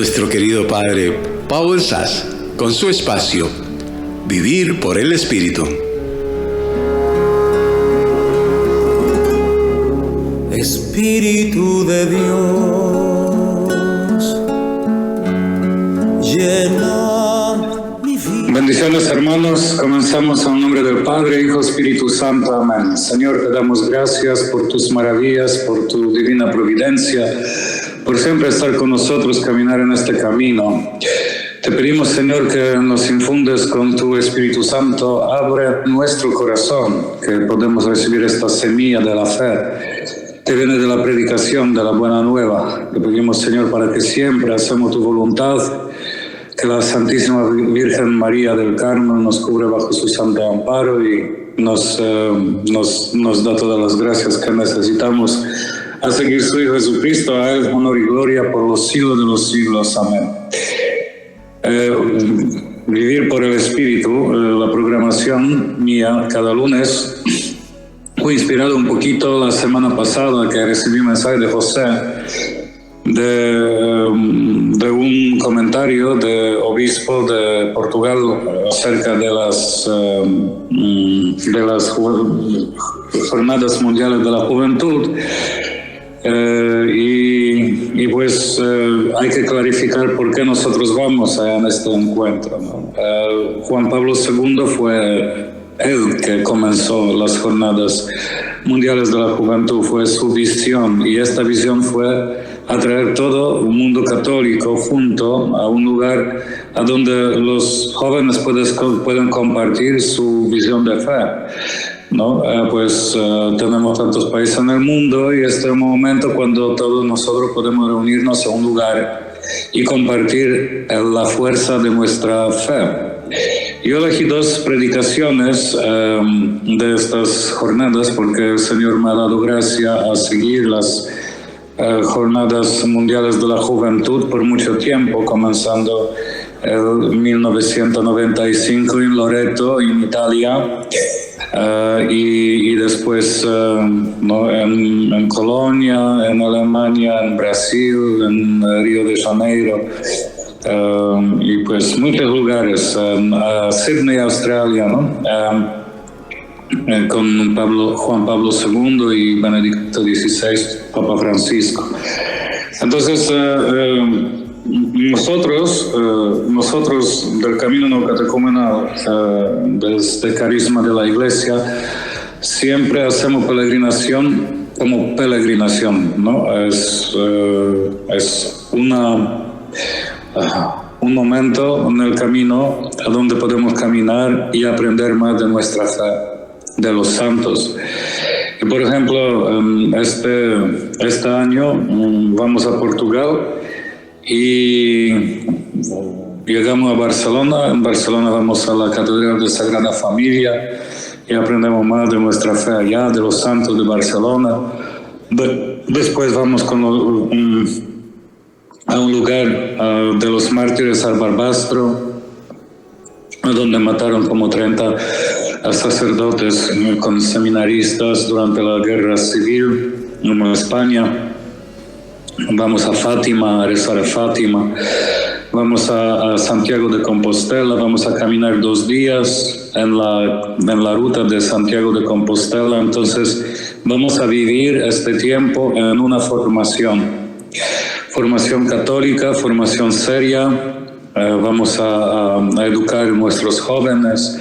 nuestro querido padre Paul Sass con su espacio Vivir por el Espíritu. Espíritu de Dios, llena mi vida. Bendiciones, hermanos. Comenzamos en el nombre del Padre, Hijo, Espíritu Santo. Amén. Señor, te damos gracias por tus maravillas, por tu divina providencia, por siempre estar con nosotros, caminar en este camino. Te pedimos, Señor, que nos infundes con tu Espíritu Santo. Abre nuestro corazón, que podemos recibir esta semilla de la fe que viene de la predicación de la buena nueva. Te pedimos, Señor, para que siempre hacemos tu voluntad, que la Santísima Virgen María del Carmen nos cubre bajo su santo amparo y nos da todas las gracias que necesitamos a seguir su Hijo Jesucristo. A Él honor y gloria por los siglos de los siglos. Amén. Vivir por el Espíritu, la programación mía cada lunes fue inspirado un poquito la semana pasada que recibí un mensaje de José de un comentario de obispo de Portugal acerca de las jornadas mundiales de la juventud. Y pues hay que clarificar por qué nosotros vamos en este encuentro, ¿no? Juan Pablo II fue él que comenzó las jornadas mundiales de la juventud, fue su visión, y esta visión fue atraer todo el mundo católico junto a un lugar a donde los jóvenes pueden compartir su visión de fe, ¿no? Tenemos tantos países en el mundo y este es un momento cuando todos nosotros podemos reunirnos en un lugar y compartir la fuerza de nuestra fe. Yo elegí dos predicaciones de estas jornadas porque el Señor me ha dado gracia a seguir las jornadas mundiales de la juventud por mucho tiempo, comenzando en 1995 en Loreto, en Italia, y después en Colonia, en Alemania, en Brasil, en Río de Janeiro. Y pues muchos lugares, Sydney, Australia, ¿no? Con Juan Pablo II y Benedicto XVI, Papa Francisco. Entonces, nosotros del Camino Neocatecumenal, de este carisma de la Iglesia, siempre hacemos peregrinación como peregrinación, ¿no? Es un momento en el camino a donde podemos caminar y aprender más de nuestra fe, de los santos. Y por ejemplo, este año vamos a Portugal y llegamos a Barcelona. En Barcelona vamos a la Catedral de Sagrada Familia y aprendemos más de nuestra fe allá, de los santos de Barcelona. Después vamos a un lugar de los mártires al Barbastro, donde mataron como 30 sacerdotes con seminaristas durante la guerra civil en España. Vamos a Fátima, a rezar a Fátima. Vamos a Santiago de Compostela, vamos a caminar 2 días en la ruta de Santiago de Compostela. Entonces vamos a vivir este tiempo en una formación católica, formación seria. Vamos a educar a nuestros jóvenes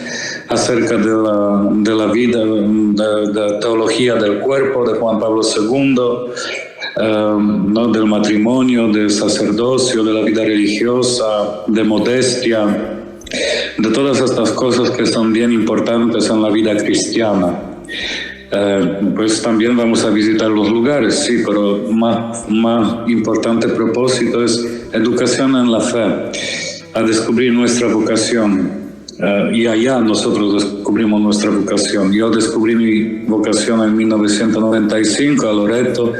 acerca de la vida, de teología del cuerpo de Juan Pablo II, ¿no? Del matrimonio, del sacerdocio, de la vida religiosa, de modestia, de todas estas cosas que son bien importantes en la vida cristiana. Pues también vamos a visitar los lugares, sí, pero más importante propósito es educación en la fe, a descubrir nuestra vocación. Y allá nosotros descubrimos nuestra vocación. Yo descubrí mi vocación en 1995 a Loreto,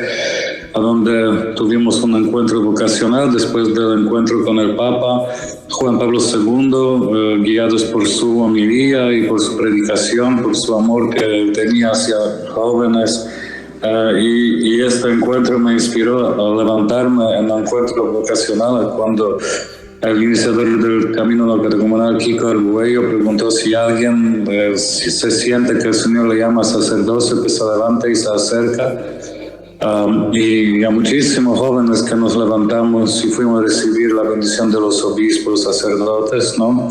a donde tuvimos un encuentro vocacional después del encuentro con el Papa Juan Pablo II, guiados por su homilía y por su predicación, por su amor que tenía hacia jóvenes y este encuentro me inspiró a levantarme en el encuentro vocacional cuando el iniciador del camino catecumenal, Kiko Arguello, preguntó si alguien si se siente que el Señor le llama a sacerdocio, que se levante y se acerca. Y a muchísimos jóvenes que nos levantamos y fuimos a recibir la bendición de los obispos, sacerdotes, ¿no?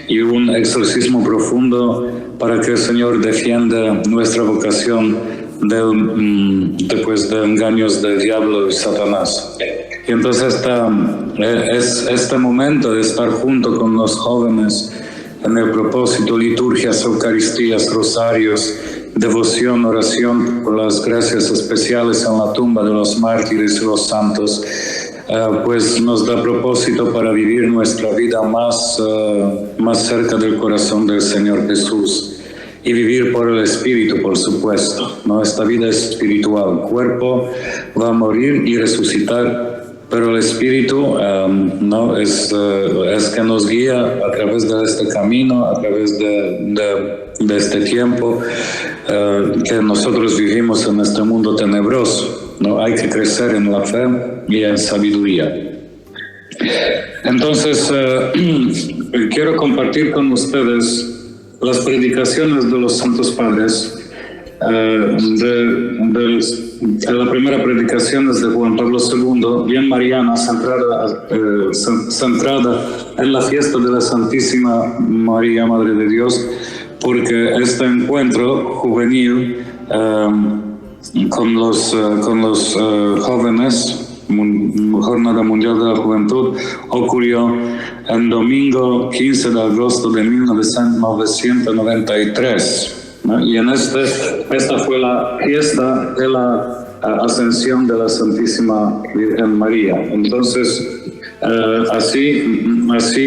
Y un exorcismo profundo para que el Señor defienda nuestra vocación de engaños del diablo y Satanás. Y entonces este momento de estar junto con los jóvenes en el propósito, liturgias, eucaristías, rosarios, devoción, oración por las gracias especiales en la tumba de los mártires y los santos, pues nos da propósito para vivir nuestra vida más cerca del corazón del Señor Jesús y vivir por el Espíritu, por supuesto, ¿no? Esta vida espiritual, el cuerpo va a morir y resucitar, pero el Espíritu no es que nos guía a través de este camino, a través de este tiempo que nosotros vivimos en este mundo tenebroso, ¿no? Hay que crecer en la fe y en sabiduría. Entonces, quiero compartir con ustedes las predicaciones de los Santos Padres. La primera predicación es de Juan Pablo II, bien mariana, centrada en la fiesta de la Santísima María, Madre de Dios, porque este encuentro juvenil con los jóvenes, Jornada Mundial de la Juventud, ocurrió el domingo 15 de agosto de 1993. ¿no? Y esta fue la fiesta de la ascensión de la Santísima Virgen María. Entonces, así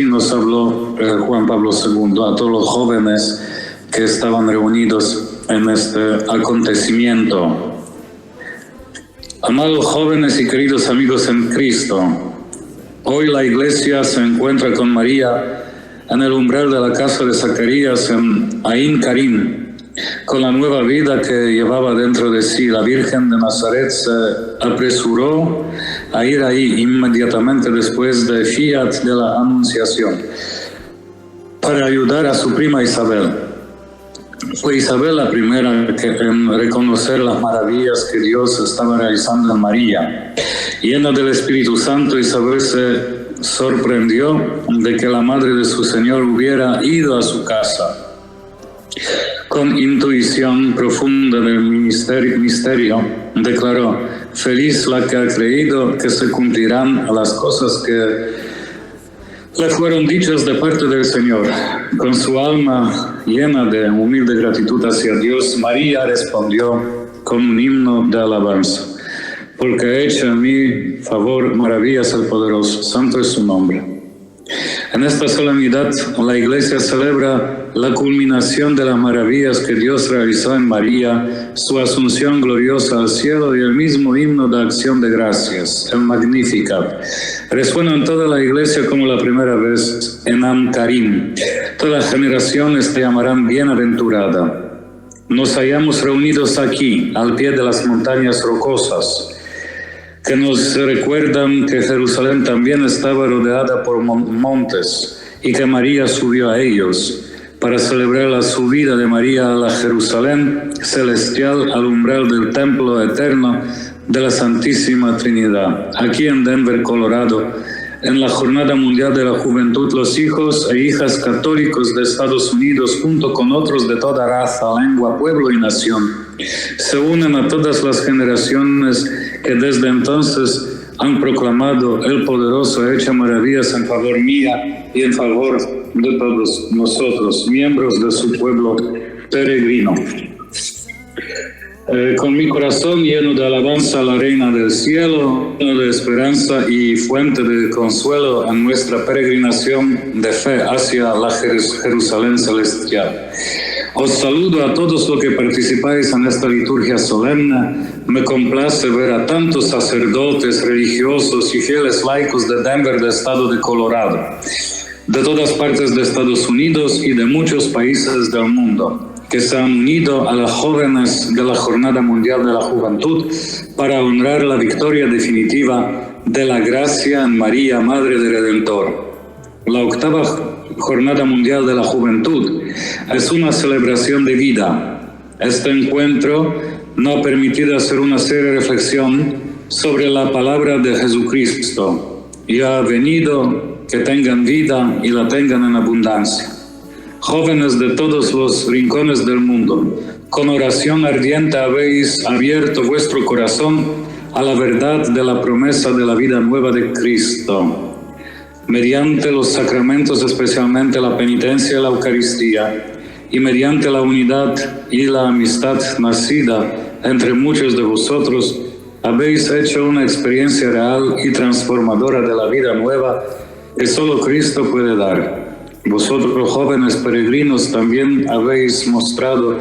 nos habló Juan Pablo II a todos los jóvenes que estaban reunidos en este acontecimiento. Amados jóvenes y queridos amigos en Cristo, hoy la Iglesia se encuentra con María en el umbral de la casa de Zacarías en Ain Karim, con la nueva vida que llevaba dentro de sí. La Virgen de Nazaret se apresuró a ir ahí inmediatamente después de Fiat de la Anunciación para ayudar a su prima Isabel. Fue Isabel la primera en reconocer las maravillas que Dios estaba realizando en María. Llena del Espíritu Santo, Isabel se sorprendió de que la madre de su Señor hubiera ido a su casa. Con intuición profunda del misterio, declaró: feliz la que ha creído que se cumplirán las cosas que le fueron dichas de parte del Señor. Con su alma llena de humilde gratitud hacia Dios, María respondió con un himno de alabanza: porque ha hecho en mi favor maravillas el poderoso, santo es su nombre. En esta solemnidad, la Iglesia celebra la culminación de las maravillas que Dios realizó en María, su asunción gloriosa al cielo y el mismo himno de acción de gracias, el Magnificat. Resuena en toda la Iglesia como la primera vez en Am Karim. Todas las generaciones te llamarán bienaventurada. Nos hallamos reunidos aquí, al pie de las montañas rocosas, que nos recuerdan que Jerusalén también estaba rodeada por montes y que María subió a ellos para celebrar la subida de María a la Jerusalén celestial, al umbral del templo eterno de la Santísima Trinidad. Aquí en Denver, Colorado, en la Jornada Mundial de la Juventud, los hijos e hijas católicos de Estados Unidos, junto con otros de toda raza, lengua, pueblo y nación, se unen a todas las generaciones que desde entonces han proclamado: el poderoso ha hecho maravillas en favor mía y en favor de todos nosotros, miembros de su pueblo peregrino. Con mi corazón lleno de alabanza a la Reina del Cielo, lleno de esperanza y fuente de consuelo en nuestra peregrinación de fe hacia la Jerusalén celestial. Os saludo a todos los que participáis en esta liturgia solemne. Me complace ver a tantos sacerdotes, religiosos y fieles laicos de Denver, del estado de Colorado, de todas partes de Estados Unidos y de muchos países del mundo. que se han unido a las jóvenes de la Jornada Mundial de la Juventud para honrar la victoria definitiva de la gracia en María, Madre del Redentor. La 8ª Jornada Mundial de la Juventud es una celebración de vida. Este encuentro nos ha permitido hacer una seria reflexión sobre la palabra de Jesucristo. Y ha venido que tengan vida y la tengan en abundancia. Jóvenes de todos los rincones del mundo, con oración ardiente habéis abierto vuestro corazón a la verdad de la promesa de la vida nueva de Cristo. Mediante los sacramentos, especialmente la penitencia y la Eucaristía, y mediante la unidad y la amistad nacida entre muchos de vosotros, habéis hecho una experiencia real y transformadora de la vida nueva que solo Cristo puede dar. Vosotros, jóvenes peregrinos, también habéis mostrado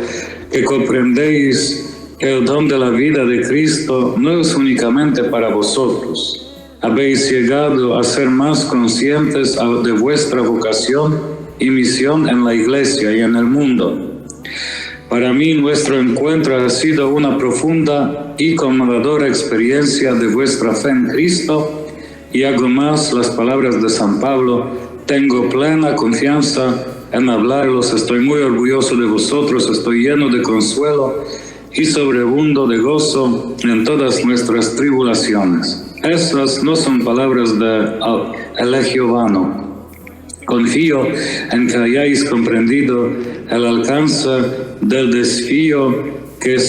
que comprendéis que el don de la vida de Cristo no es únicamente para vosotros. Habéis llegado a ser más conscientes de vuestra vocación y misión en la Iglesia y en el mundo. Para mí, nuestro encuentro ha sido una profunda y conmovedora experiencia de vuestra fe en Cristo, y hago más las palabras de San Pablo: tengo plena confianza en hablarlos, estoy muy orgulloso de vosotros, estoy lleno de consuelo y sobreabundo de gozo en todas nuestras tribulaciones. Estas no son palabras de elegio vano. Confío en que hayáis comprendido el alcance del desafío que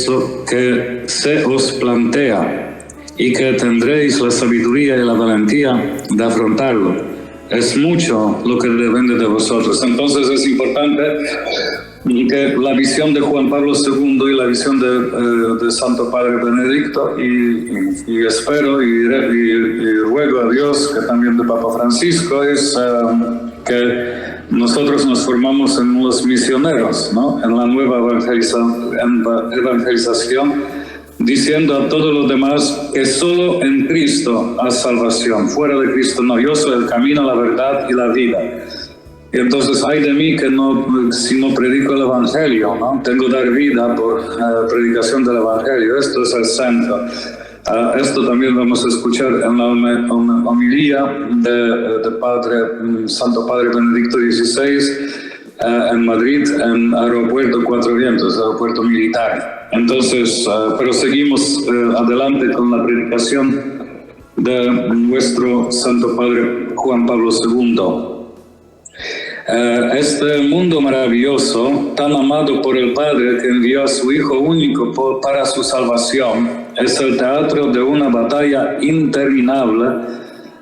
se os plantea y que tendréis la sabiduría y la valentía de afrontarlo. Es mucho lo que depende de vosotros. Entonces es importante que la visión de Juan Pablo II y la visión de Santo Padre Benedicto, y espero y ruego a Dios que también de Papa Francisco, es que nosotros nos formamos en los misioneros, ¿no? En la nueva evangelización, diciendo a todos los demás que solo en Cristo hay salvación, fuera de Cristo no. Yo soy el camino, la verdad y la vida. Y entonces hay de mí que si no predico el Evangelio, ¿no? Tengo que dar vida por predicación del Evangelio. Esto es el centro. Esto también vamos a escuchar en la homilía de Santo Padre Benedicto XVI en Madrid, en Aeropuerto Cuatro Vientos, aeropuerto militar. Entonces, pero seguimos adelante con la predicación de nuestro Santo Padre Juan Pablo II. Este mundo maravilloso, tan amado por el Padre que envió a su Hijo único para su salvación, es el teatro de una batalla interminable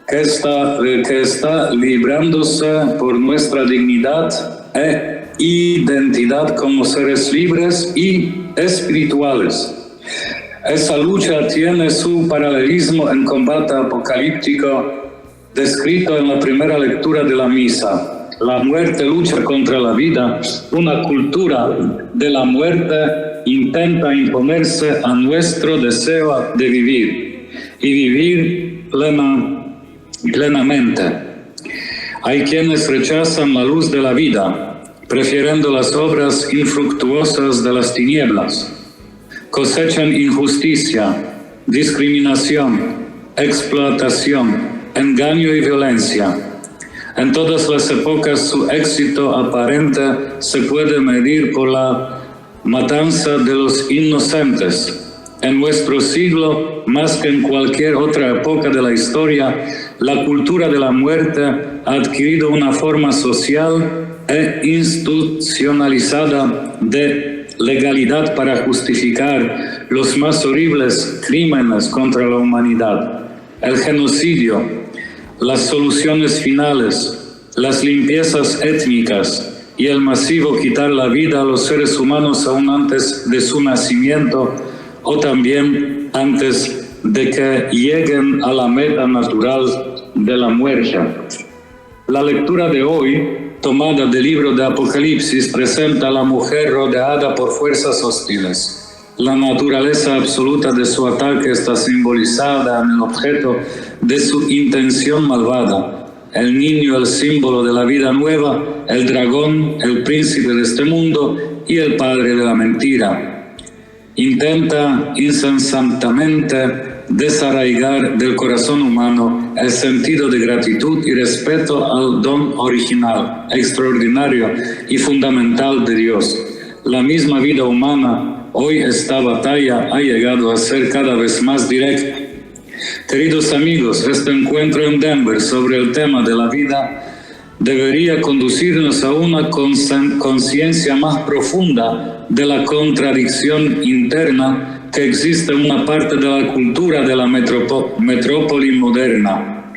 que está librándose por nuestra dignidad e identidad como seres libres y espirituales. Esa lucha tiene su paralelismo en combate apocalíptico descrito en la primera lectura de la misa. La muerte lucha contra la vida. Una cultura de la muerte intenta imponerse a nuestro deseo de vivir y vivir plenamente. Hay quienes rechazan la luz de la vida, prefiriendo las obras infructuosas de las tinieblas. Cosechan injusticia, discriminación, explotación, engaño y violencia. En todas las épocas su éxito aparente se puede medir por la matanza de los inocentes. En nuestro siglo, más que en cualquier otra época de la historia, la cultura de la muerte ha adquirido una forma social e institucionalizada de legalidad para justificar los más horribles crímenes contra la humanidad. El genocidio, las soluciones finales, las limpiezas étnicas y el masivo quitar la vida a los seres humanos aún antes de su nacimiento o también antes de que lleguen a la meta natural de la muerte. La lectura de hoy, tomada del libro de Apocalipsis, presenta a la mujer rodeada por fuerzas hostiles. La naturaleza absoluta de su ataque está simbolizada en el objeto de su intención malvada, el niño, el símbolo de la vida nueva, el dragón, el príncipe de este mundo y el padre de la mentira. Intenta insensatamente desarraigar del corazón humano el sentido de gratitud y respeto al don original, extraordinario y fundamental de Dios. La misma vida humana, hoy esta batalla ha llegado a ser cada vez más directa. Queridos amigos, este encuentro en Denver sobre el tema de la vida debería conducirnos a una conciencia más profunda de la contradicción interna que existe en una parte de la cultura de la metrópoli moderna.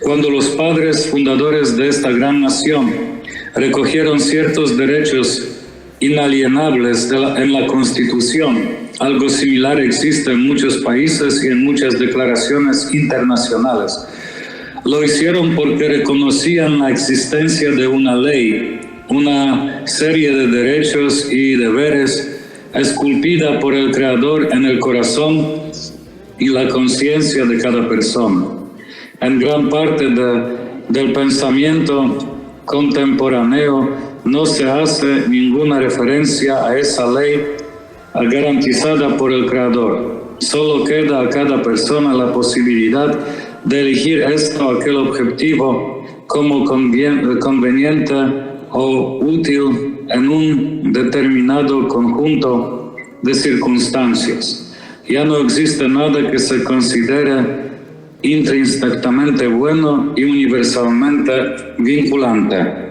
Cuando los padres fundadores de esta gran nación recogieron ciertos derechos inalienables en la Constitución, algo similar existe en muchos países y en muchas declaraciones internacionales. Lo hicieron porque reconocían la existencia de una ley, una serie de derechos y deberes esculpida por el Creador en el corazón y la conciencia de cada persona. En gran parte del pensamiento contemporáneo no se hace ninguna referencia a esa ley garantizada por el Creador. Solo queda a cada persona la posibilidad de elegir esto o aquel objetivo como conveniente o útil en un determinado conjunto de circunstancias. Ya no existe nada que se considere intrínsecamente bueno y universalmente vinculante.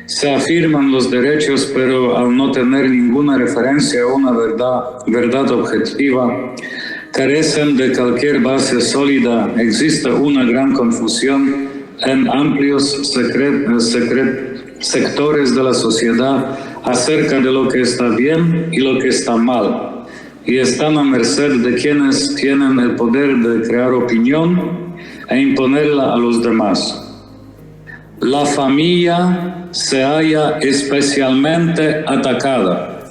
Se afirman los derechos, pero al no tener ninguna referencia a una verdad objetiva, carecen de cualquier base sólida. Existe una gran confusión en amplios sectores de la sociedad acerca de lo que está bien y lo que está mal, y están a merced de quienes tienen el poder de crear opinión e imponerla a los demás. La familia se halla especialmente atacada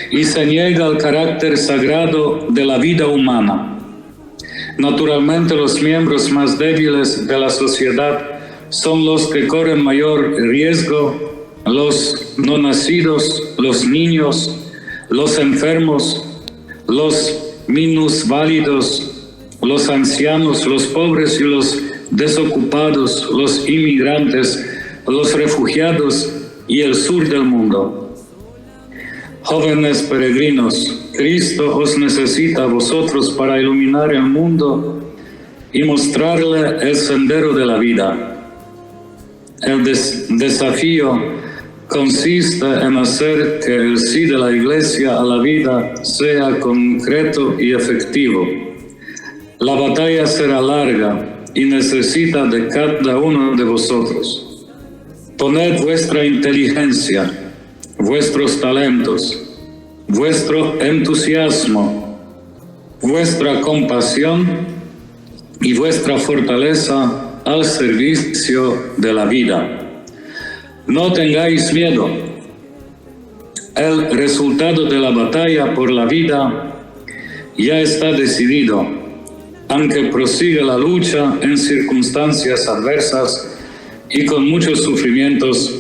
y se niega al carácter sagrado de la vida humana. Naturalmente, los miembros más débiles de la sociedad son los que corren mayor riesgo: los no nacidos, los niños, los enfermos, los minusválidos, los ancianos, los pobres y los desocupados, los inmigrantes, los refugiados y el sur del mundo. Jóvenes peregrinos, Cristo os necesita a vosotros para iluminar el mundo y mostrarle el sendero de la vida. El desafío consiste en hacer que el sí de la Iglesia a la vida sea concreto y efectivo. La batalla será larga y necesita de cada uno de vosotros. Poned vuestra inteligencia, vuestros talentos, vuestro entusiasmo, vuestra compasión y vuestra fortaleza al servicio de la vida. No tengáis miedo. El resultado de la batalla por la vida ya está decidido, aunque prosigue la lucha en circunstancias adversas y con muchos sufrimientos.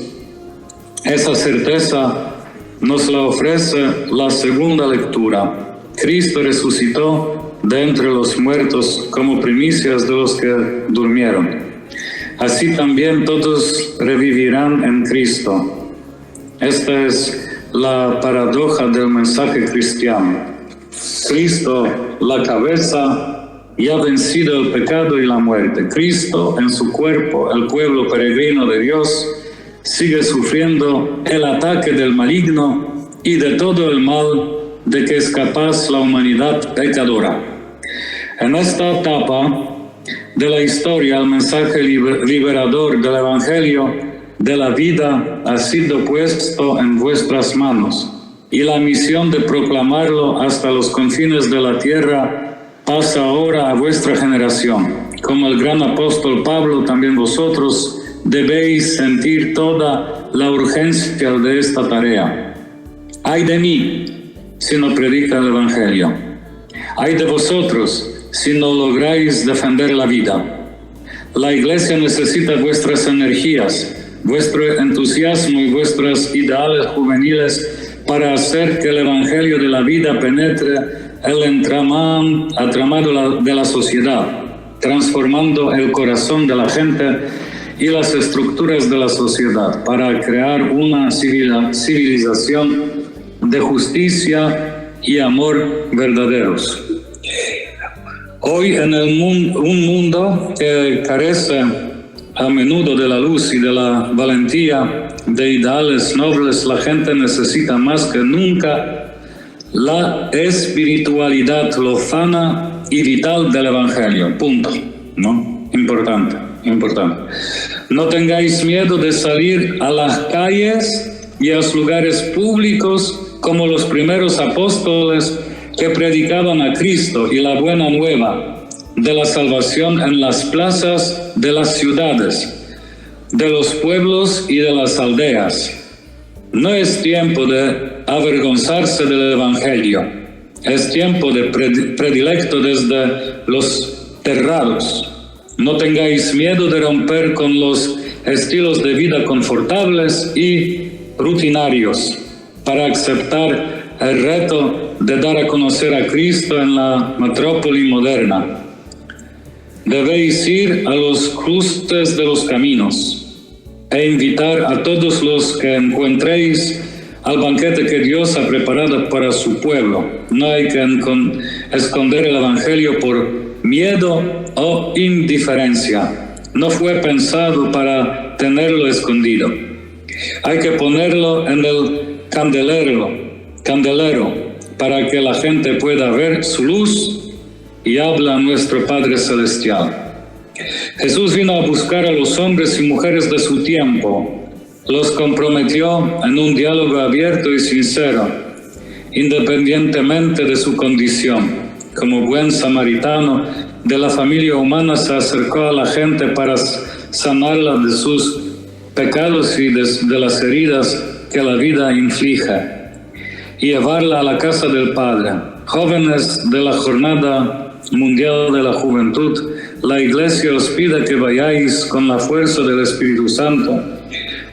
Esa certeza nos la ofrece la segunda lectura. Cristo resucitó de entre los muertos como primicias de los que durmieron. Así también todos revivirán en Cristo. Esta es la paradoja del mensaje cristiano. Cristo, la cabeza, y ha vencido el pecado y la muerte. Cristo, en su cuerpo, el pueblo peregrino de Dios, sigue sufriendo el ataque del maligno y de todo el mal de que es capaz la humanidad pecadora. En esta etapa de la historia, el mensaje liberador del Evangelio de la vida ha sido puesto en vuestras manos, y la misión de proclamarlo hasta los confines de la tierra pasa ahora a vuestra generación. Como el gran apóstol Pablo, también vosotros debéis sentir toda la urgencia de esta tarea. Ay de mí si no predica el Evangelio. Ay de vosotros si no lográis defender la vida. La Iglesia necesita vuestras energías, vuestro entusiasmo y vuestros ideales juveniles para hacer que el Evangelio de la vida penetre el entramado de la sociedad, transformando el corazón de la gente y las estructuras de la sociedad para crear una civilización de justicia y amor verdaderos. Hoy en un mundo que carece a menudo de la luz y de la valentía de ideales nobles, la gente necesita más que nunca la espiritualidad lozana y vital del Evangelio. Punto. ¿No? Importante. No tengáis miedo de salir a las calles y a los lugares públicos como los primeros apóstoles que predicaban a Cristo y la buena nueva de la salvación en las plazas de las ciudades, de los pueblos y de las aldeas. No es tiempo de avergonzarse del Evangelio, es tiempo de predilecto desde los terrados. No tengáis miedo de romper con los estilos de vida confortables y rutinarios para aceptar el reto de dar a conocer a Cristo en la metrópoli moderna. Debéis ir a los cruces de los caminos e invitar a todos los que encontréis al banquete que Dios ha preparado para su pueblo. No hay que esconder el Evangelio por miedo o indiferencia. No fue pensado para tenerlo escondido. Hay que ponerlo en el candelero para que la gente pueda ver su luz y habla a nuestro Padre Celestial. Jesús vino a buscar a los hombres y mujeres de su tiempo, los comprometió en un diálogo abierto y sincero, independientemente de su condición. Como buen samaritano de la familia humana se acercó a la gente para sanarla de sus pecados y de las heridas que la vida inflige y llevarla a la casa del Padre. Jóvenes de la Jornada Mundial de la Juventud, la Iglesia os pide que vayáis con la fuerza del Espíritu Santo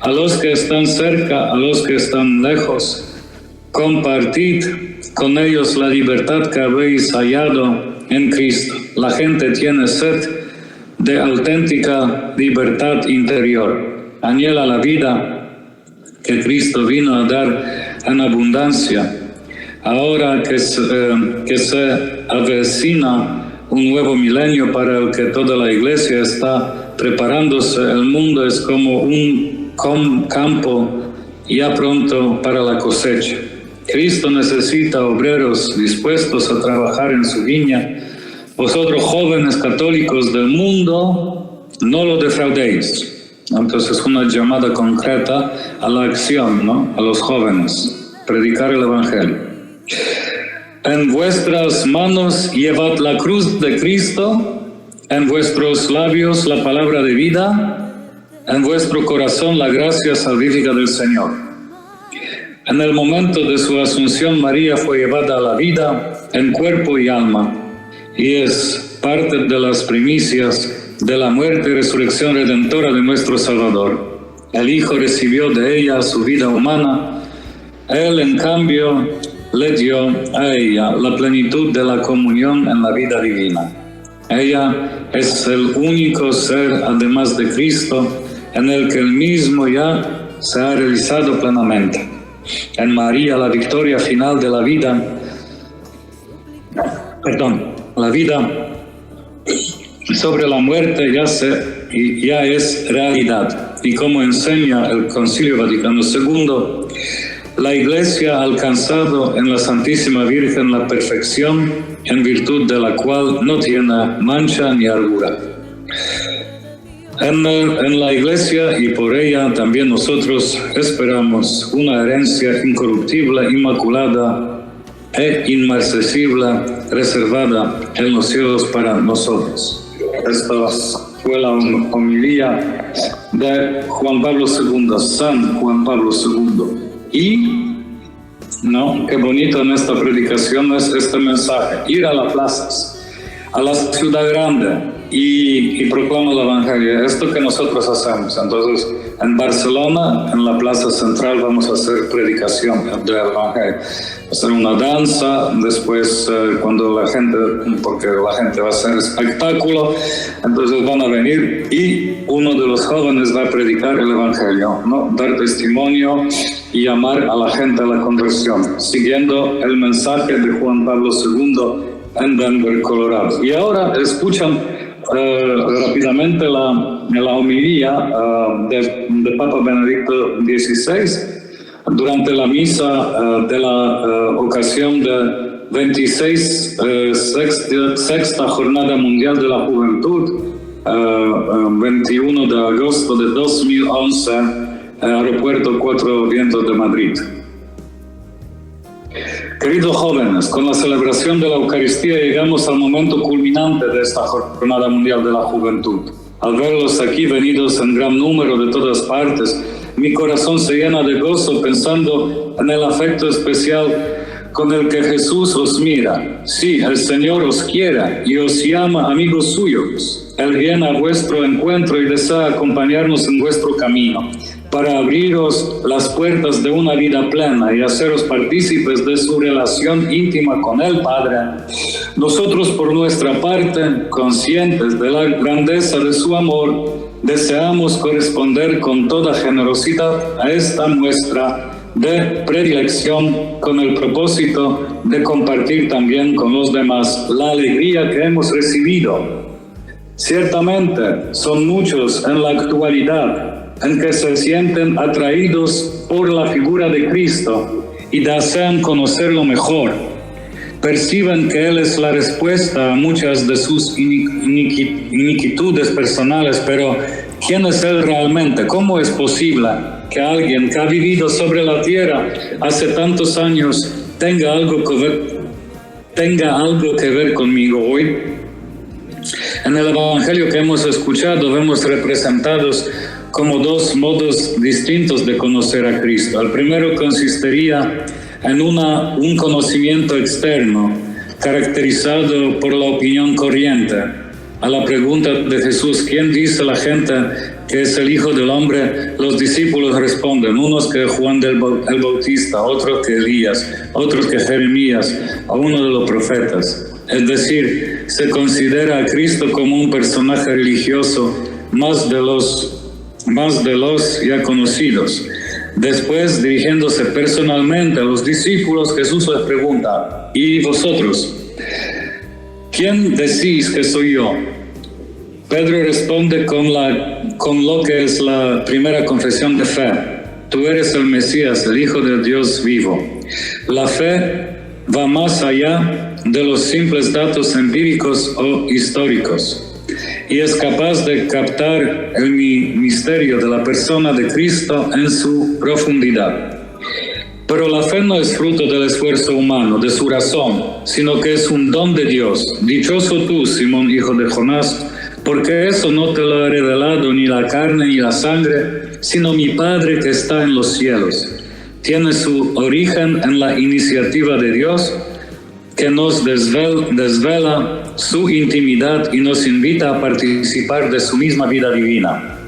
a los que están cerca, a los que están lejos. Compartid con ellos la libertad que habéis hallado en Cristo. La gente tiene sed de auténtica libertad interior. Anhela la vida que Cristo vino a dar en abundancia. Ahora que se avecina un nuevo milenio para el que toda la Iglesia está preparándose, el mundo es como un campo ya pronto para la cosecha. Cristo necesita obreros dispuestos a trabajar en su viña. Vosotros, jóvenes católicos del mundo, no lo defraudéis. Entonces, una llamada concreta a la acción, ¿no? A los jóvenes, predicar el Evangelio. En vuestras manos llevad la cruz de Cristo, en vuestros labios la palabra de vida, en vuestro corazón la gracia salvífica del Señor. En el momento de su asunción, María fue llevada a la vida en cuerpo y alma, y es parte de las primicias de la muerte y resurrección redentora de nuestro Salvador. El Hijo recibió de ella su vida humana, Él en cambio le dio a ella la plenitud de la comunión en la vida divina. Ella es el único ser, además de Cristo, en el que Él mismo ya se ha realizado plenamente. En María la victoria final de la vida sobre la muerte ya es realidad. Y como enseña el Concilio Vaticano II, la Iglesia ha alcanzado en la Santísima Virgen la perfección, en virtud de la cual no tiene mancha ni arruga. En la Iglesia y por ella también nosotros esperamos una herencia incorruptible, inmaculada e inmarcesible, reservada en los cielos para nosotros. Esta fue la homilía de Juan Pablo II, San Juan Pablo II. Y, ¿no? Qué bonito en esta predicación es este mensaje: ir a las plazas, a la ciudad grande, y proclama el Evangelio. Esto que nosotros hacemos. Entonces, en Barcelona, en la plaza central, vamos a hacer predicación del Evangelio. Hacer una danza, después cuando la gente, porque la gente va a hacer espectáculo, entonces van a venir y uno de los jóvenes va a predicar el Evangelio, ¿no? Dar testimonio y llamar a la gente a la conversión, siguiendo el mensaje de Juan Pablo II en Denver, Colorado. Y ahora escuchan rápidamente la homilía de Papa Benedicto XVI durante la misa de la ocasión de 26 sexta Jornada Mundial de la Juventud, 21 de agosto de 2011, Aeropuerto Cuatro Vientos de Madrid. Queridos jóvenes, con la celebración de la Eucaristía llegamos al momento culminante de esta Jornada Mundial de la Juventud. Al verlos aquí venidos en gran número de todas partes, mi corazón se llena de gozo pensando en el afecto especial con el que Jesús os mira. Sí, el Señor os quiere y os llama amigos suyos. Él viene a vuestro encuentro y desea acompañarnos en vuestro camino para abriros las puertas de una vida plena y haceros partícipes de su relación íntima con el Padre. Nosotros, por nuestra parte, conscientes de la grandeza de su amor, deseamos corresponder con toda generosidad a esta muestra de predilección con el propósito de compartir también con los demás la alegría que hemos recibido. Ciertamente son muchos en la actualidad en que se sienten atraídos por la figura de Cristo y desean conocerlo mejor. Perciben que Él es la respuesta a muchas de sus iniquitudes personales, pero ¿quién es Él realmente? ¿Cómo es posible que alguien que ha vivido sobre la tierra hace tantos años tenga algo que ver conmigo hoy? En el Evangelio que hemos escuchado vemos representados como dos modos distintos de conocer a Cristo. El primero consistiría en un conocimiento externo, caracterizado por la opinión corriente. A la pregunta de Jesús, ¿quién dice la gente que es el Hijo del Hombre? Los discípulos responden, unos que Juan el Bautista, otros que Elías, otros que Jeremías, o uno de los profetas. Es decir, se considera a Cristo como un personaje religioso más de los ya conocidos. Después, dirigiéndose personalmente a los discípulos, Jesús les pregunta, ¿y vosotros? ¿Quién decís que soy yo? Pedro responde con lo que es la primera confesión de fe. Tú eres el Mesías, el Hijo del Dios vivo. La fe va más allá de los simples datos empíricos o históricos y es capaz de captar el misterio de la persona de Cristo en su profundidad. Pero la fe no es fruto del esfuerzo humano, de su razón, sino que es un don de Dios. Dichoso tú, Simón, hijo de Jonás, porque eso no te lo ha revelado ni la carne ni la sangre, sino mi Padre que está en los cielos. Tiene su origen en la iniciativa de Dios, que nos desvela su intimidad y nos invita a participar de su misma vida divina.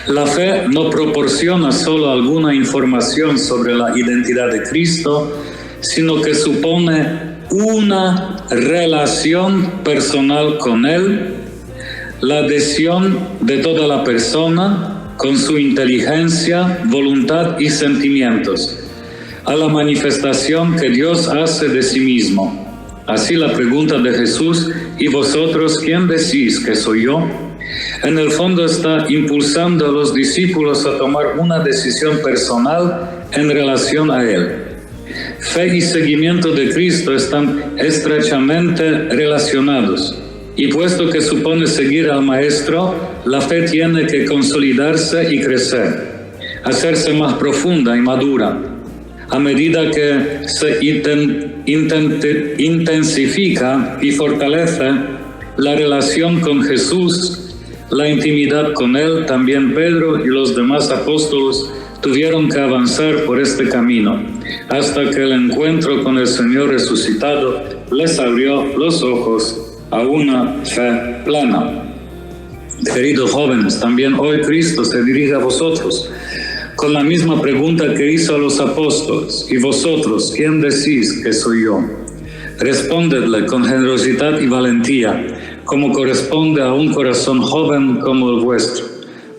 La fe no proporciona solo alguna información sobre la identidad de Cristo, sino que supone una relación personal con Él, la adhesión de toda la persona con su inteligencia, voluntad y sentimientos a la manifestación que Dios hace de sí mismo. Así la pregunta de Jesús, ¿y vosotros quién decís que soy yo? En el fondo está impulsando a los discípulos a tomar una decisión personal en relación a Él. Fe y seguimiento de Cristo están estrechamente relacionados. Y puesto que supone seguir al Maestro, la fe tiene que consolidarse y crecer, hacerse más profunda y madura. A medida que se intensifica y fortalece la relación con Jesús, la intimidad con Él, también Pedro y los demás apóstoles tuvieron que avanzar por este camino, hasta que el encuentro con el Señor resucitado les abrió los ojos a una fe plena. Queridos jóvenes, también hoy Cristo se dirige a vosotros con la misma pregunta que hizo a los apóstoles. ¿Y vosotros, quién decís que soy yo? Respondedle con generosidad y valentía, como corresponde a un corazón joven como el vuestro.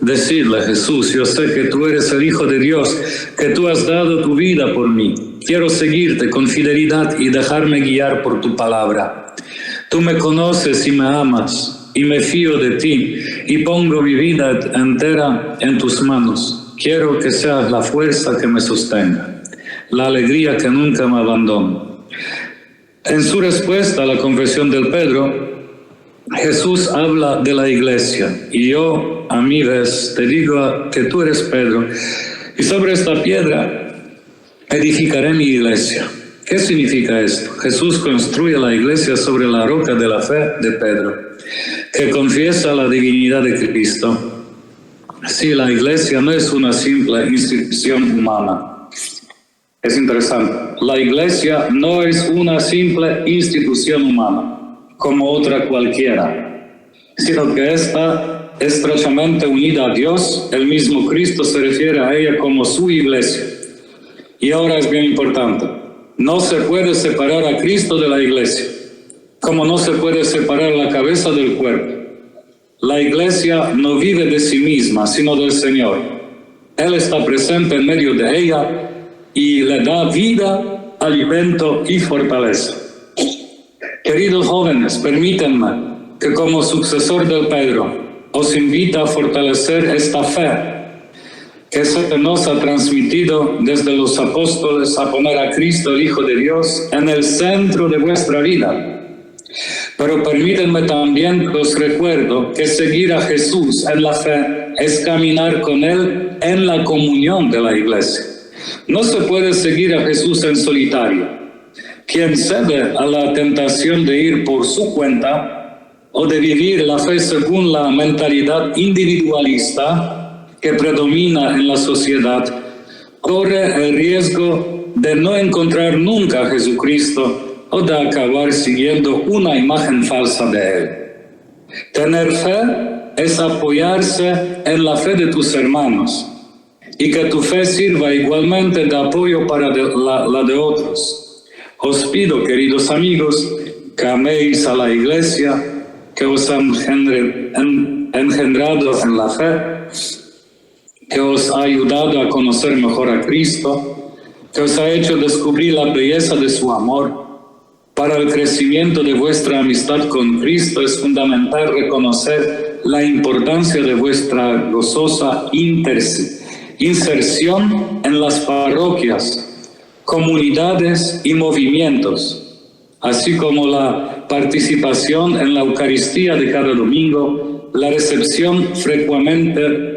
Decidle: Jesús, yo sé que tú eres el Hijo de Dios, que tú has dado tu vida por mí. Quiero seguirte con fidelidad y dejarme guiar por tu palabra. Tú me conoces y me amas, y me fío de ti, y pongo mi vida entera en tus manos. Quiero que seas la fuerza que me sostenga, la alegría que nunca me abandone. En su respuesta a la confesión del Pedro, Jesús habla de la iglesia, y yo, a mi vez, te digo que tú eres Pedro, y sobre esta piedra edificaré mi iglesia. ¿Qué significa esto? Jesús construye la iglesia sobre la roca de la fe de Pedro, que confiesa la divinidad de Cristo. Sí, la iglesia no es una simple institución humana. Es interesante. La iglesia no es una simple institución humana, como otra cualquiera, sino que está estrechamente unida a Dios. El mismo Cristo se refiere a ella como su iglesia. Y ahora es bien importante. No se puede separar a Cristo de la iglesia, como no se puede separar la cabeza del cuerpo. La iglesia no vive de sí misma, sino del Señor. Él está presente en medio de ella y le da vida, alimento y fortaleza. Queridos jóvenes, permítanme que como sucesor del Pedro os invite a fortalecer esta fe que se nos ha transmitido desde los apóstoles, a poner a Cristo, el Hijo de Dios, en el centro de vuestra vida. Pero permítanme también que os recuerdo que seguir a Jesús en la fe es caminar con Él en la comunión de la iglesia. No se puede seguir a Jesús en solitario. Quien cede a la tentación de ir por su cuenta o de vivir la fe según la mentalidad individualista que predomina en la sociedad, corre el riesgo de no encontrar nunca a Jesucristo o de acabar siguiendo una imagen falsa de Él. Tener fe es apoyarse en la fe de tus hermanos y que tu fe sirva igualmente de apoyo para la de otros. Os pido, queridos amigos, que améis a la iglesia que os ha engendrado en la fe, que os ha ayudado a conocer mejor a Cristo, que os ha hecho descubrir la belleza de su amor. Para el crecimiento de vuestra amistad con Cristo es fundamental reconocer la importancia de vuestra gozosa inserción en las parroquias, comunidades y movimientos, así como la participación en la Eucaristía de cada domingo, la recepción frecuente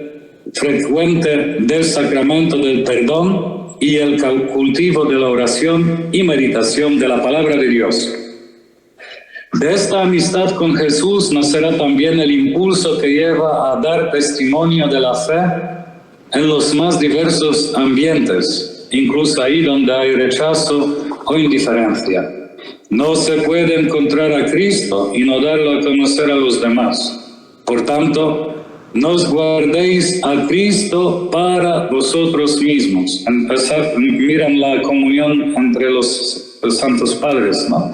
del sacramento del perdón y el cultivo de la oración y meditación de la palabra de Dios. De esta amistad con Jesús nacerá también el impulso que lleva a dar testimonio de la fe en los más diversos ambientes, incluso ahí donde hay rechazo o indiferencia. No se puede encontrar a Cristo y no darlo a conocer a los demás. Por tanto, no os guardéis a Cristo para vosotros mismos. Miren la comunión entre los santos padres, ¿no?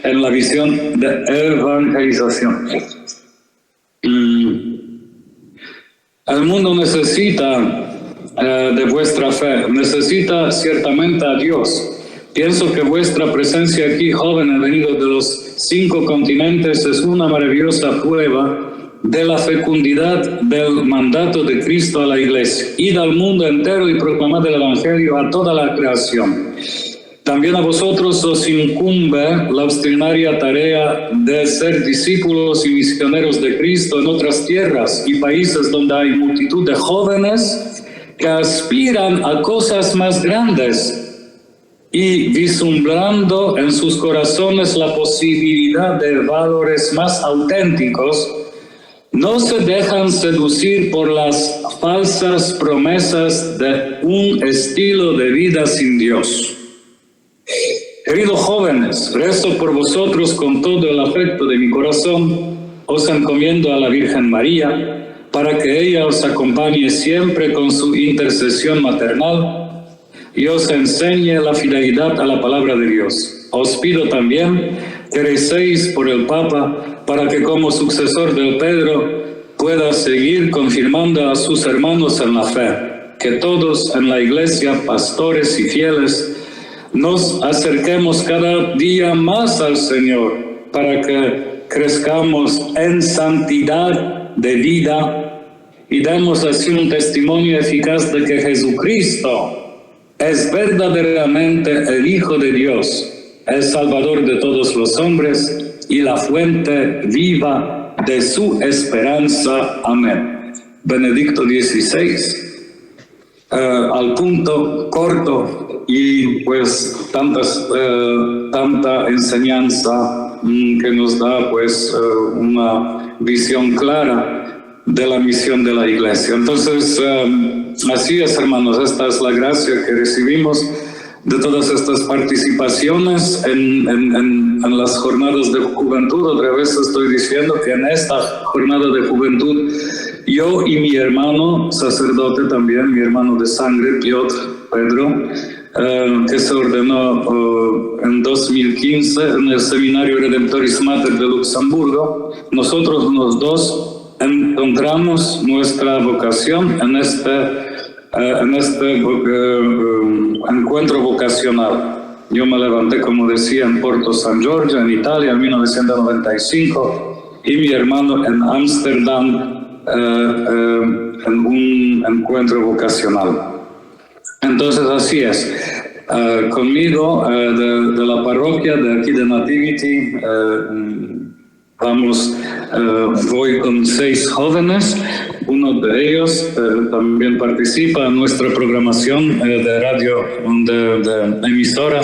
En la visión de evangelización. El mundo necesita de vuestra fe, necesita ciertamente a Dios. Pienso que vuestra presencia aquí, jóvenes venidos de los 5 continentes, es una maravillosa prueba de la fecundidad del mandato de Cristo a la iglesia. Id al mundo entero y proclamad el evangelio a toda la creación. También a vosotros os incumbe la extraordinaria tarea de ser discípulos y misioneros de Cristo en otras tierras y países donde hay multitud de jóvenes que aspiran a cosas más grandes y vislumbrando en sus corazones la posibilidad de valores más auténticos, no se dejan seducir por las falsas promesas de un estilo de vida sin Dios. Queridos jóvenes, rezo por vosotros con todo el afecto de mi corazón. Os encomiendo a la Virgen María para que ella os acompañe siempre con su intercesión maternal y os enseñe la fidelidad a la palabra de Dios. Os pido también que recéis por el Papa para que como sucesor del Pedro pueda seguir confirmando a sus hermanos en la fe. Que todos en la Iglesia, pastores y fieles, nos acerquemos cada día más al Señor para que crezcamos en santidad de vida y demos así un testimonio eficaz de que Jesucristo es verdaderamente el Hijo de Dios, el Salvador de todos los hombres y la fuente viva de su esperanza. Amén. Benedicto XVI, al punto, corto, y pues tanta enseñanza que nos da pues una visión clara de la misión de la Iglesia. Entonces, así es, hermanos, esta es la gracia que recibimos de todas estas participaciones en las jornadas de juventud. Otra vez estoy diciendo que en esta jornada de juventud yo y mi hermano sacerdote también, mi hermano de sangre, Piotr Pedro, que se ordenó en 2015 en el Seminario Redemptoris Mater de Luxemburgo, nosotros los dos encontramos nuestra vocación en este encuentro vocacional. Yo me levanté, como decía, en Porto San Giorgio, en Italia, en 1995, y mi hermano en Ámsterdam, en un encuentro vocacional. Entonces, así es. Conmigo, de la parroquia de aquí de Nativity, voy con 6 jóvenes. Uno de ellos también participa en nuestra programación de radio, de emisora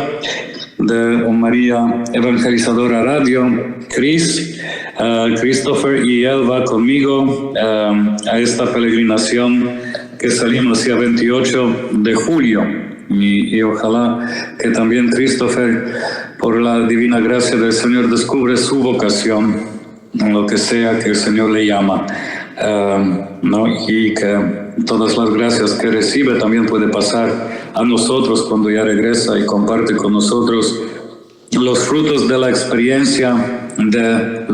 de María Evangelizadora Radio, Christopher, y él va conmigo a esta peregrinación que salimos el 28 de julio. Y ojalá que también Christopher, por la divina gracia del Señor, descubre su vocación en lo que sea que el Señor le llama, ¿no? Y que todas las gracias que recibe también puede pasar a nosotros cuando ya regresa y comparte con nosotros los frutos de la experiencia del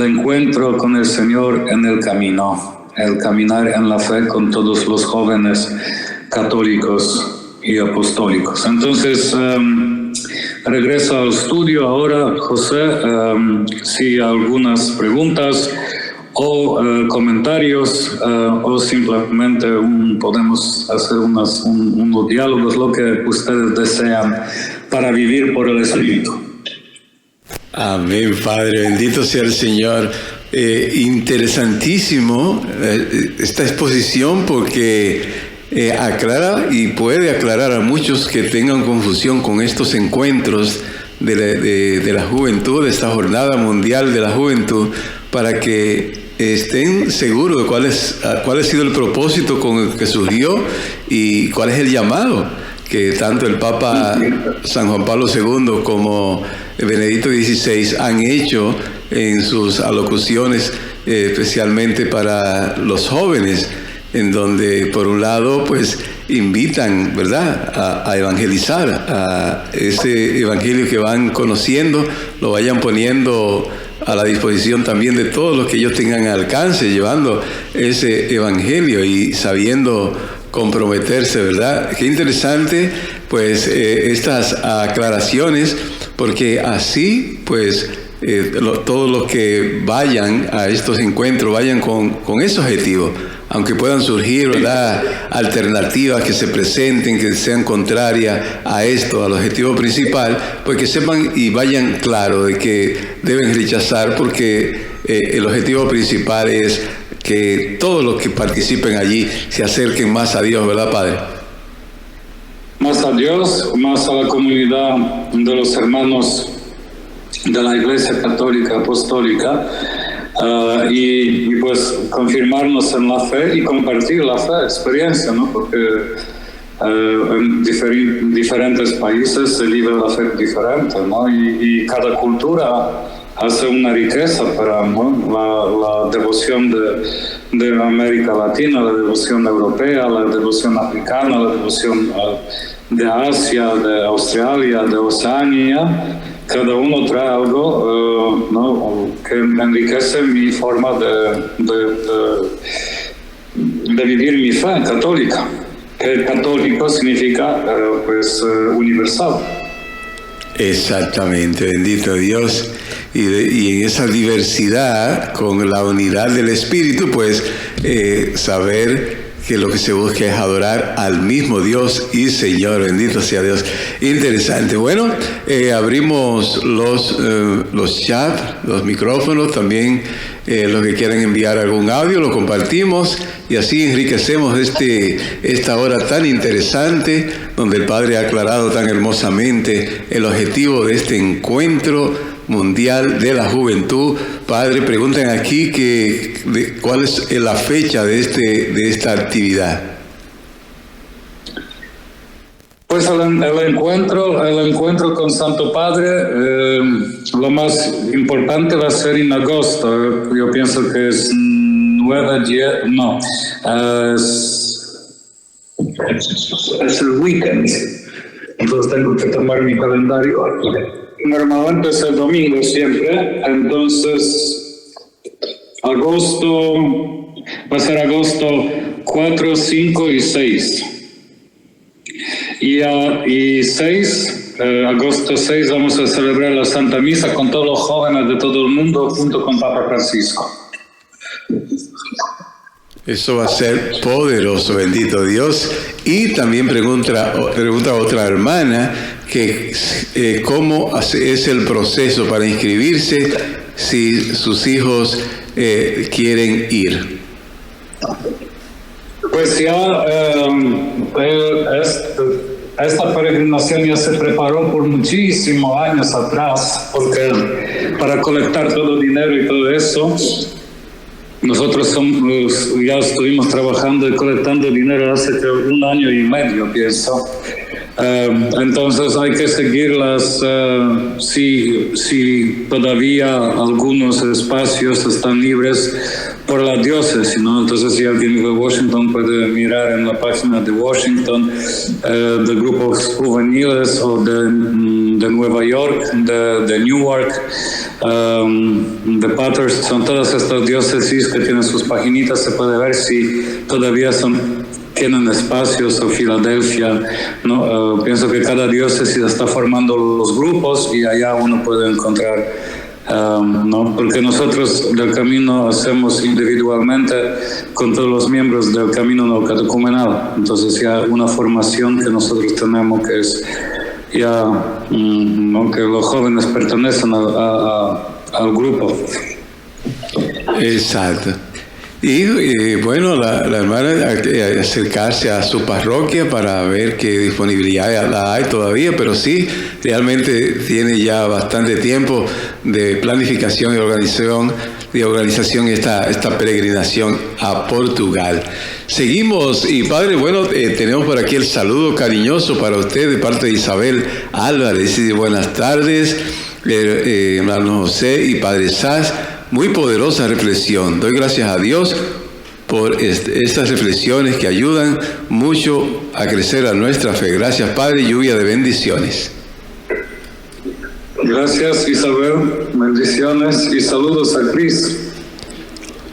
encuentro con el Señor en el camino, el caminar en la fe con todos los jóvenes católicos y apostólicos. Entonces, regreso al estudio ahora, José, si algunas preguntas o comentarios o simplemente podemos hacer unos diálogos, lo que ustedes desean para vivir por el Espíritu. Amén, Padre, bendito sea el Señor. Interesantísimo esta exposición porque aclara y puede aclarar a muchos que tengan confusión con estos encuentros de la juventud, de esta Jornada Mundial de la Juventud, para que estén seguros de cuál ha sido el propósito con el que surgió y cuál es el llamado que tanto el Papa San Juan Pablo II como Benedicto XVI han hecho en sus alocuciones, especialmente para los jóvenes, en donde por un lado pues invitan, ¿verdad?, a evangelizar, a ese evangelio que van conociendo, lo vayan poniendo a la disposición también de todos los que ellos tengan alcance, llevando ese evangelio y sabiendo comprometerse, ¿verdad? Qué interesante pues estas aclaraciones, porque así pues todos los que vayan a estos encuentros vayan con ese objetivo, aunque puedan surgir, ¿verdad?, alternativas que se presenten, que sean contrarias a esto, al objetivo principal, pues que sepan y vayan claro de que deben rechazar, porque el objetivo principal es que todos los que participen allí se acerquen más a Dios, ¿verdad, Padre? Más a Dios, más a la comunidad de los hermanos de la Iglesia Católica Apostólica, y pues confirmarnos en la fe y compartir la fe, experiencia, ¿no? Porque en diferentes países se vive la fe diferente, ¿no? Y cada cultura hace una riqueza para, ¿no?, la devoción de América Latina, la devoción europea, la devoción africana, la devoción de Asia, de Australia, de Oceanía. Cada uno trae algo, ¿no?, que enriquece mi forma de vivir mi fe católica. Que católico significa pues universal. Exactamente, bendito Dios. Y en esa diversidad, con la unidad del Espíritu, pues saber que lo que se busca es adorar al mismo Dios y Señor, bendito sea Dios. Interesante. Bueno, abrimos los chats, los micrófonos, también los que quieran enviar algún audio, lo compartimos y así enriquecemos esta hora tan interesante, donde el Padre ha aclarado tan hermosamente el objetivo de este encuentro mundial de la juventud. Padre, preguntan aquí cuál es la fecha de esta actividad. Pues el encuentro con Santo Padre, lo más importante va a ser en agosto. Yo pienso que es 9, 10, no, es el weekend. Entonces tengo que tomar mi calendario. Normalmente es el domingo siempre, entonces agosto, va a ser agosto 4, 5 y 6. Y 6, agosto 6 vamos a celebrar la Santa Misa con todos los jóvenes de todo el mundo junto con Papa Francisco. Eso va a ser poderoso, bendito Dios. Y también pregunta otra hermana que cómo es el proceso para inscribirse si sus hijos quieren ir. Pues ya esta peregrinación ya se preparó por muchísimos años atrás, porque para colectar todo el dinero y todo eso, nosotros ya estuvimos trabajando y colectando dinero hace 1 año y medio, pienso. Entonces hay que seguirlas si todavía algunos espacios están libres por la diócesis, ¿no? Entonces si alguien vive en Washington puede mirar en la página de Washington, de grupos juveniles o de Nueva York, de Newark, de Patterson, todas estas diócesis que tienen sus paginitas, se puede ver si todavía tienen espacios, o Filadelfia, ¿no? Pienso que cada diócesis está formando los grupos y allá uno puede encontrar, ¿no? Porque nosotros del Camino hacemos individualmente con todos los miembros del Camino Neocatecumenal. Entonces ya una formación que nosotros tenemos que es ya, ¿no?, que los jóvenes pertenecen al grupo. Exacto. Y bueno, la hermana acercarse a su parroquia para ver qué disponibilidad la hay todavía, pero sí, realmente tiene ya bastante tiempo de planificación y organización esta peregrinación a Portugal. Seguimos, y Padre, bueno, tenemos por aquí el saludo cariñoso para usted de parte de Isabel Álvarez. Dice: buenas tardes, hermano José y Padre Sass. Muy poderosa reflexión. Doy gracias a Dios por estas reflexiones que ayudan mucho a crecer a nuestra fe. Gracias, Padre, lluvia de bendiciones. Gracias, Isabel. Bendiciones y saludos a Cristo.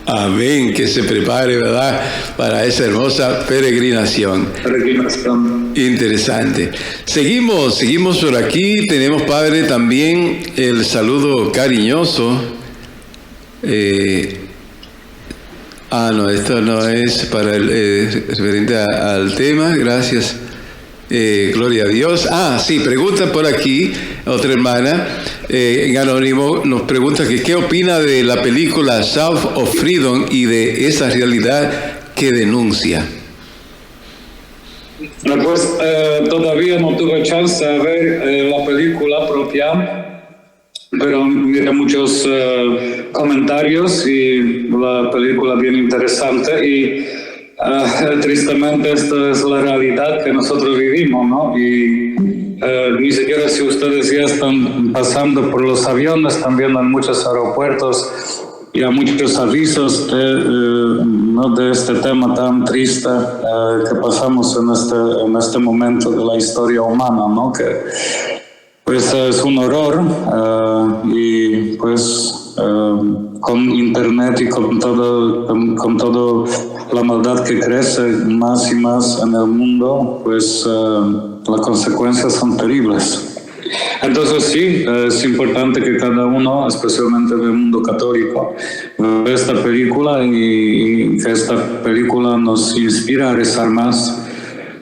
Amén. Que se prepare, ¿verdad?, para esa hermosa peregrinación. Interesante. Seguimos por aquí. Tenemos, Padre, también el saludo cariñoso. No, esto no es para referente al tema. Gracias, gloria a Dios. Sí, pregunta por aquí otra hermana en anónimo, nos pregunta que qué opina de la película South of Freedom y de esa realidad que denuncia. Pues todavía no tuve chance de ver la película propia, pero miré muchos comentarios y la película bien interesante. Y tristemente esta es la realidad que nosotros vivimos, ¿no? Y ni siquiera si ustedes ya están pasando por los aviones, están viendo en muchos aeropuertos ya muchos avisos ¿no? de este tema tan triste que pasamos en este momento de la historia humana, ¿no? Que pues es un horror y pues con internet y con todo la maldad que crece más y más en el mundo, pues las consecuencias son terribles. Entonces sí, es importante que cada uno, especialmente del mundo católico, vea esta película y que esta película nos inspira a rezar más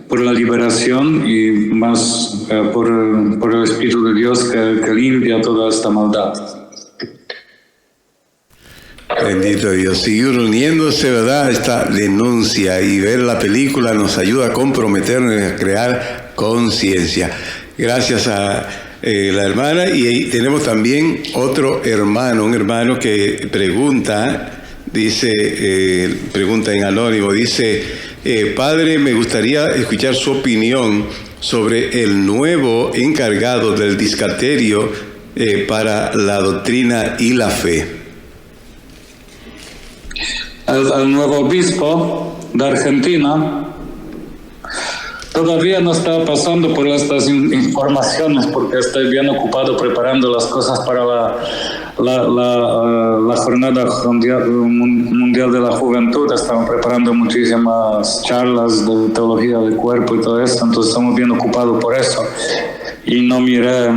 por la liberación y más por el Espíritu de Dios que limpia toda esta maldad. Bendito Dios, seguir uniéndose, ¿verdad? Esta denuncia y ver la película nos ayuda a comprometernos a crear conciencia. Gracias a la hermana, y tenemos también otro hermano, un hermano que pregunta, dice, pregunta en anónimo, dice, padre, me gustaría escuchar su opinión sobre el nuevo encargado del discaterio para la doctrina y la fe. El nuevo obispo de Argentina todavía no está pasando por estas informaciones porque estoy bien ocupado preparando las cosas para la Jornada Mundial de la Juventud. Estamos preparando muchísimas charlas de teología del cuerpo y todo esto, entonces estamos bien ocupados por eso. Y no miré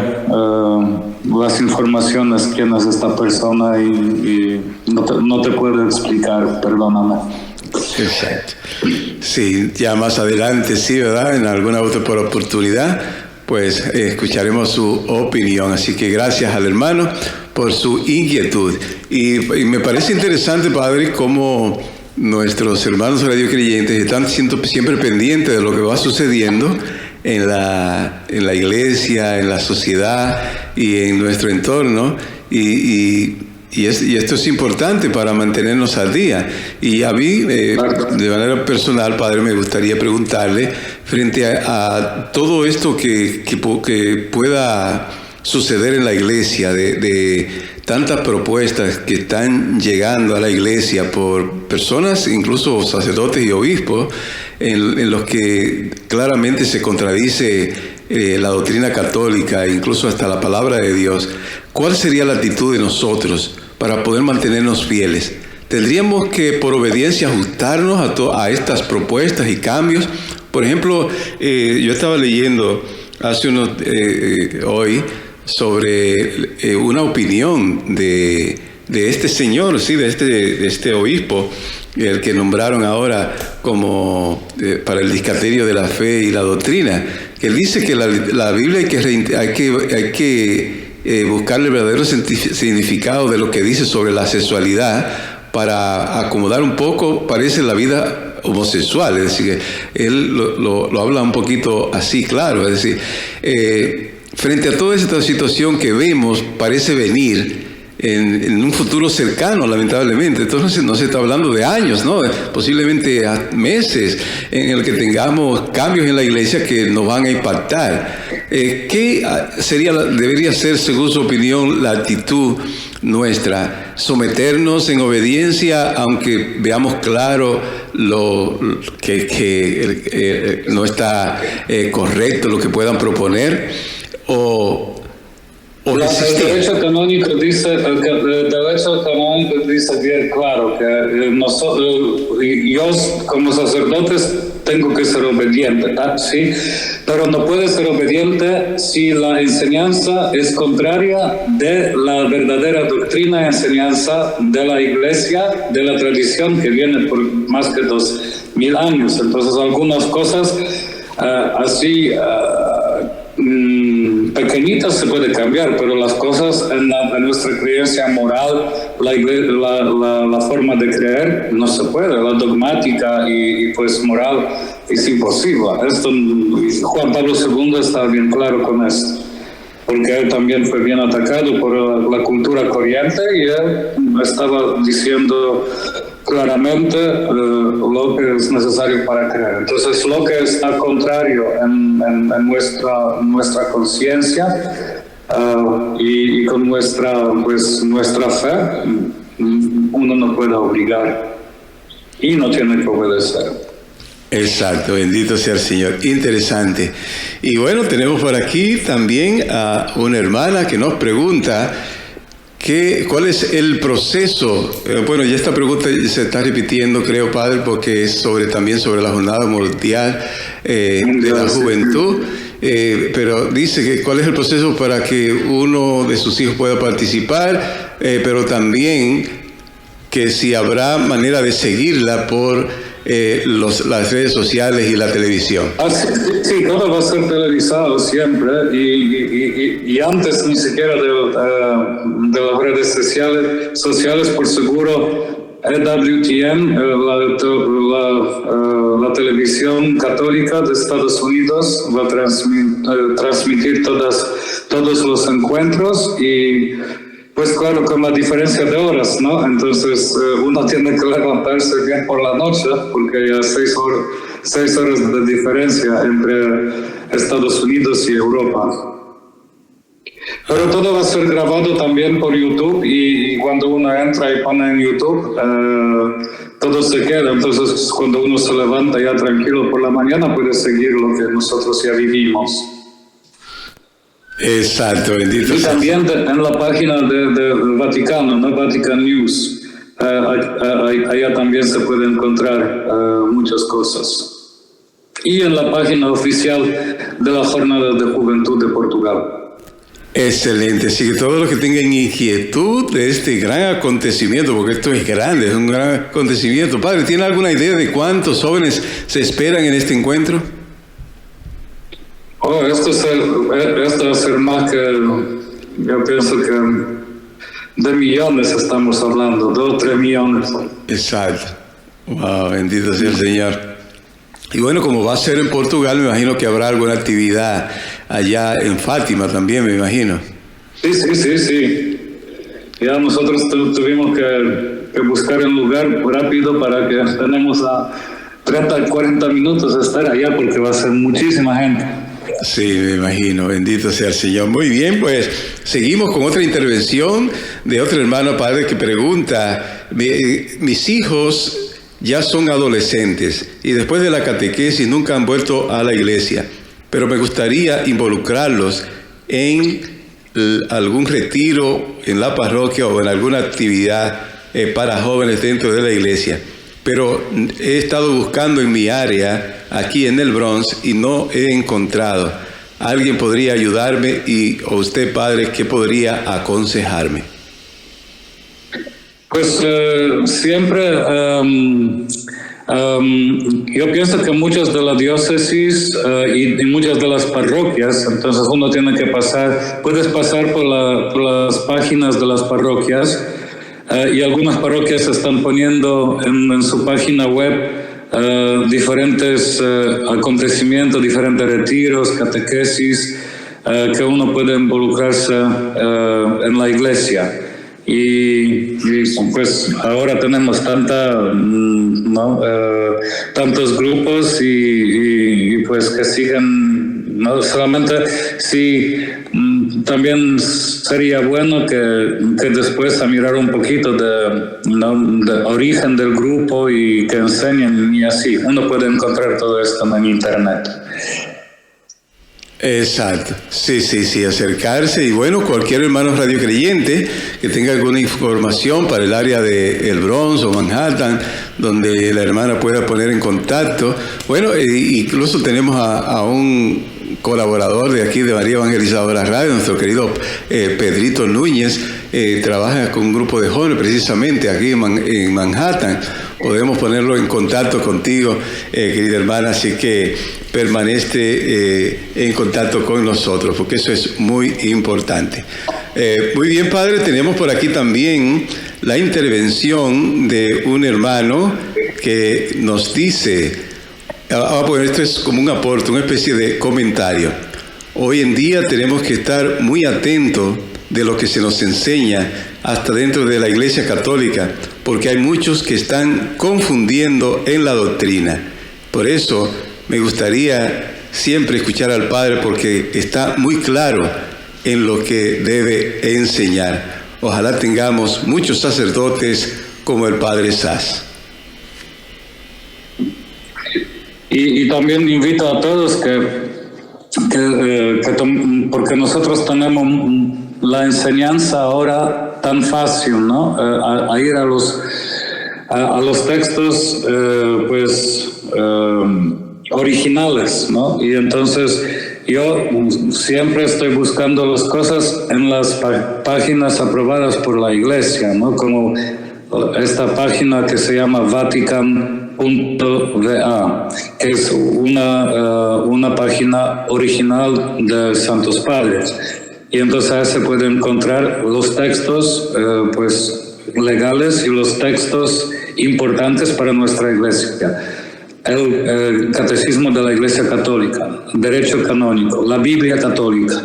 las informaciones, quién es esta persona y no te puedo explicar, perdóname. Exacto. Sí, ya más adelante, sí, ¿verdad? En alguna otra oportunidad, pues escucharemos su opinión. Así que gracias al hermano por su inquietud. Y me parece interesante, padre, cómo nuestros hermanos radiocreyentes están siempre pendientes de lo que va sucediendo en la iglesia, en la sociedad y en nuestro entorno. Y esto es importante para mantenernos al día. Y a mí, de manera personal, padre, me gustaría preguntarle, frente a todo esto que pueda suceder en la iglesia, de tantas propuestas que están llegando a la iglesia por personas, incluso sacerdotes y obispos, en los que claramente se contradice la doctrina católica, incluso hasta la palabra de Dios. ¿Cuál sería la actitud de nosotros para poder mantenernos fieles? ¿Tendríamos que, por obediencia, ajustarnos a estas propuestas y cambios? Por ejemplo, yo estaba leyendo hoy sobre una opinión de este señor, sí, de este obispo, el que nombraron ahora como para el discaterio de la fe y la doctrina, que él dice que la Biblia hay que buscarle el verdadero significado de lo que dice sobre la sexualidad para acomodar un poco, parece, la vida homosexual. Es decir, que él lo habla un poquito así, claro. Es decir, frente a toda esta situación que vemos, parece venir en un futuro cercano, lamentablemente. Entonces no se está hablando de años, ¿no? Posiblemente a meses en el que tengamos cambios en la iglesia que nos van a impactar. ¿Qué debería ser, según su opinión, la actitud nuestra? ¿Someternos en obediencia, aunque veamos claro que no está correcto lo que puedan proponer? El derecho canónico dice bien claro que yo como sacerdotes tengo que ser obediente, ¿sí? Pero no puede ser obediente si la enseñanza es contraria de la verdadera doctrina y enseñanza de la iglesia, de la tradición que viene por más de 2000 años. Entonces algunas cosas así pequeñitas se puede cambiar, pero las cosas en nuestra creencia moral, la forma de creer, no se puede. La dogmática y pues moral es imposible. Esto, Juan Pablo II está bien claro con esto, porque él también fue bien atacado por la cultura corriente y él estaba diciendo claramente lo que es necesario para creer. Entonces, lo que está contrario en nuestra conciencia y con nuestra fe, uno no puede obligar y no tiene que obedecer. Exacto, bendito sea el Señor. Interesante. Y bueno, tenemos por aquí también a una hermana que nos pregunta ¿cuál es el proceso? Bueno, ya esta pregunta se está repitiendo, creo, Padre, porque es también sobre la Jornada Mundial de la Juventud. Pero dice que cuál es el proceso para que uno de sus hijos pueda participar, pero también que si habrá manera de seguirla por las redes sociales y la televisión. Sí, todo va a ser televisado siempre y antes ni siquiera de las redes sociales por seguro EWTN, la televisión católica de Estados Unidos va a transmitir todos los encuentros y pues claro, con la diferencia de horas, ¿no? Entonces uno tiene que levantarse bien por la noche porque hay 6 horas de diferencia entre Estados Unidos y Europa. Pero todo va a ser grabado también por YouTube y cuando uno entra y pone en YouTube, todo se queda. Entonces cuando uno se levanta ya tranquilo por la mañana puede seguir lo que nosotros ya vivimos. Exacto, bendito. Y también en la página del Vaticano, ¿no? Vatican News, allá también se puede encontrar muchas cosas. Y en la página oficial de la Jornada de Juventud de Portugal. Excelente, así que todos los que tengan inquietud de este gran acontecimiento, porque esto es grande, es un gran acontecimiento. Padre, ¿tiene alguna idea de cuántos jóvenes se esperan en este encuentro? Esto va a ser más que, yo pienso que de millones estamos hablando, 2 o 3 millones. Exacto. Wow, bendito sea el Señor. Y bueno, como va a ser en Portugal, me imagino que habrá alguna actividad allá en Fátima también, me imagino. Sí. Ya nosotros tuvimos que buscar un lugar rápido para que tenemos a 30, 40 minutos de estar allá porque va a ser muchísima gente. Sí, me imagino, bendito sea el Señor. Muy bien, pues seguimos con otra intervención de otro hermano, Padre, que pregunta, mis hijos ya son adolescentes y después de la catequesis nunca han vuelto a la iglesia, pero me gustaría involucrarlos en algún retiro en la parroquia o en alguna actividad para jóvenes dentro de la iglesia. Pero he estado buscando en mi área, aquí en el Bronx, y no he encontrado. ¿Alguien podría ayudarme? O usted, Padre, ¿qué podría aconsejarme? Pues siempre, yo pienso que muchas de las diócesis y muchas de las parroquias, entonces uno tiene que puedes pasar por las páginas de las parroquias, y algunas parroquias están poniendo en su página web diferentes acontecimientos, diferentes retiros, catequesis, que uno puede involucrarse en la iglesia. Y pues ahora tenemos tantos grupos y pues que sigan, no solamente si también sería bueno que después a mirar un poquito de origen del grupo y que enseñen y así uno puede encontrar todo esto en internet. Exacto, sí, acercarse y bueno, cualquier hermano radiocreyente que tenga alguna información para el área de el Bronx o Manhattan, donde la hermana pueda poner en contacto. Bueno, incluso tenemos a un colaborador de aquí de María Evangelizadora Radio, nuestro querido Pedrito Núñez, trabaja con un grupo de jóvenes precisamente aquí en Manhattan. Podemos ponerlo en contacto contigo, querida hermana, así que permanece en contacto con nosotros, porque eso es muy importante. Muy bien, Padre, tenemos por aquí también la intervención de un hermano que nos dice, bueno, esto es como un aporte, una especie de comentario. Hoy en día tenemos que estar muy atentos de lo que se nos enseña hasta dentro de la Iglesia Católica, porque hay muchos que están confundiendo en la doctrina. Por eso me gustaría siempre escuchar al Padre, porque está muy claro en lo que debe enseñar. Ojalá tengamos muchos sacerdotes como el Padre Sass. Y también invito a todos porque nosotros tenemos la enseñanza ahora tan fácil, ¿no? A ir a los textos, originales, ¿no? Y entonces yo siempre estoy buscando las cosas en las páginas aprobadas por la Iglesia, ¿no? Como esta página que se llama Vatican.va, que es una página original de Santos Padres. Y entonces ahí se pueden encontrar los textos legales y los textos importantes para nuestra Iglesia. El Catecismo de la Iglesia Católica, Derecho Canónico, la Biblia Católica,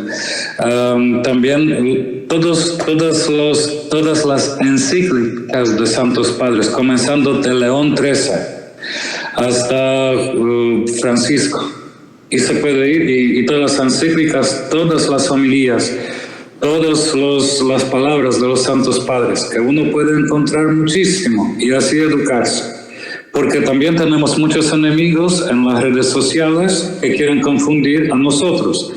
también todas las encíclicas de Santos Padres, comenzando de León XIII hasta Francisco. Y se puede ir, y todas las encíclicas, todas las homilías, todas las palabras de los Santos Padres, que uno puede encontrar muchísimo y así educarse. Porque también tenemos muchos enemigos en las redes sociales que quieren confundir a nosotros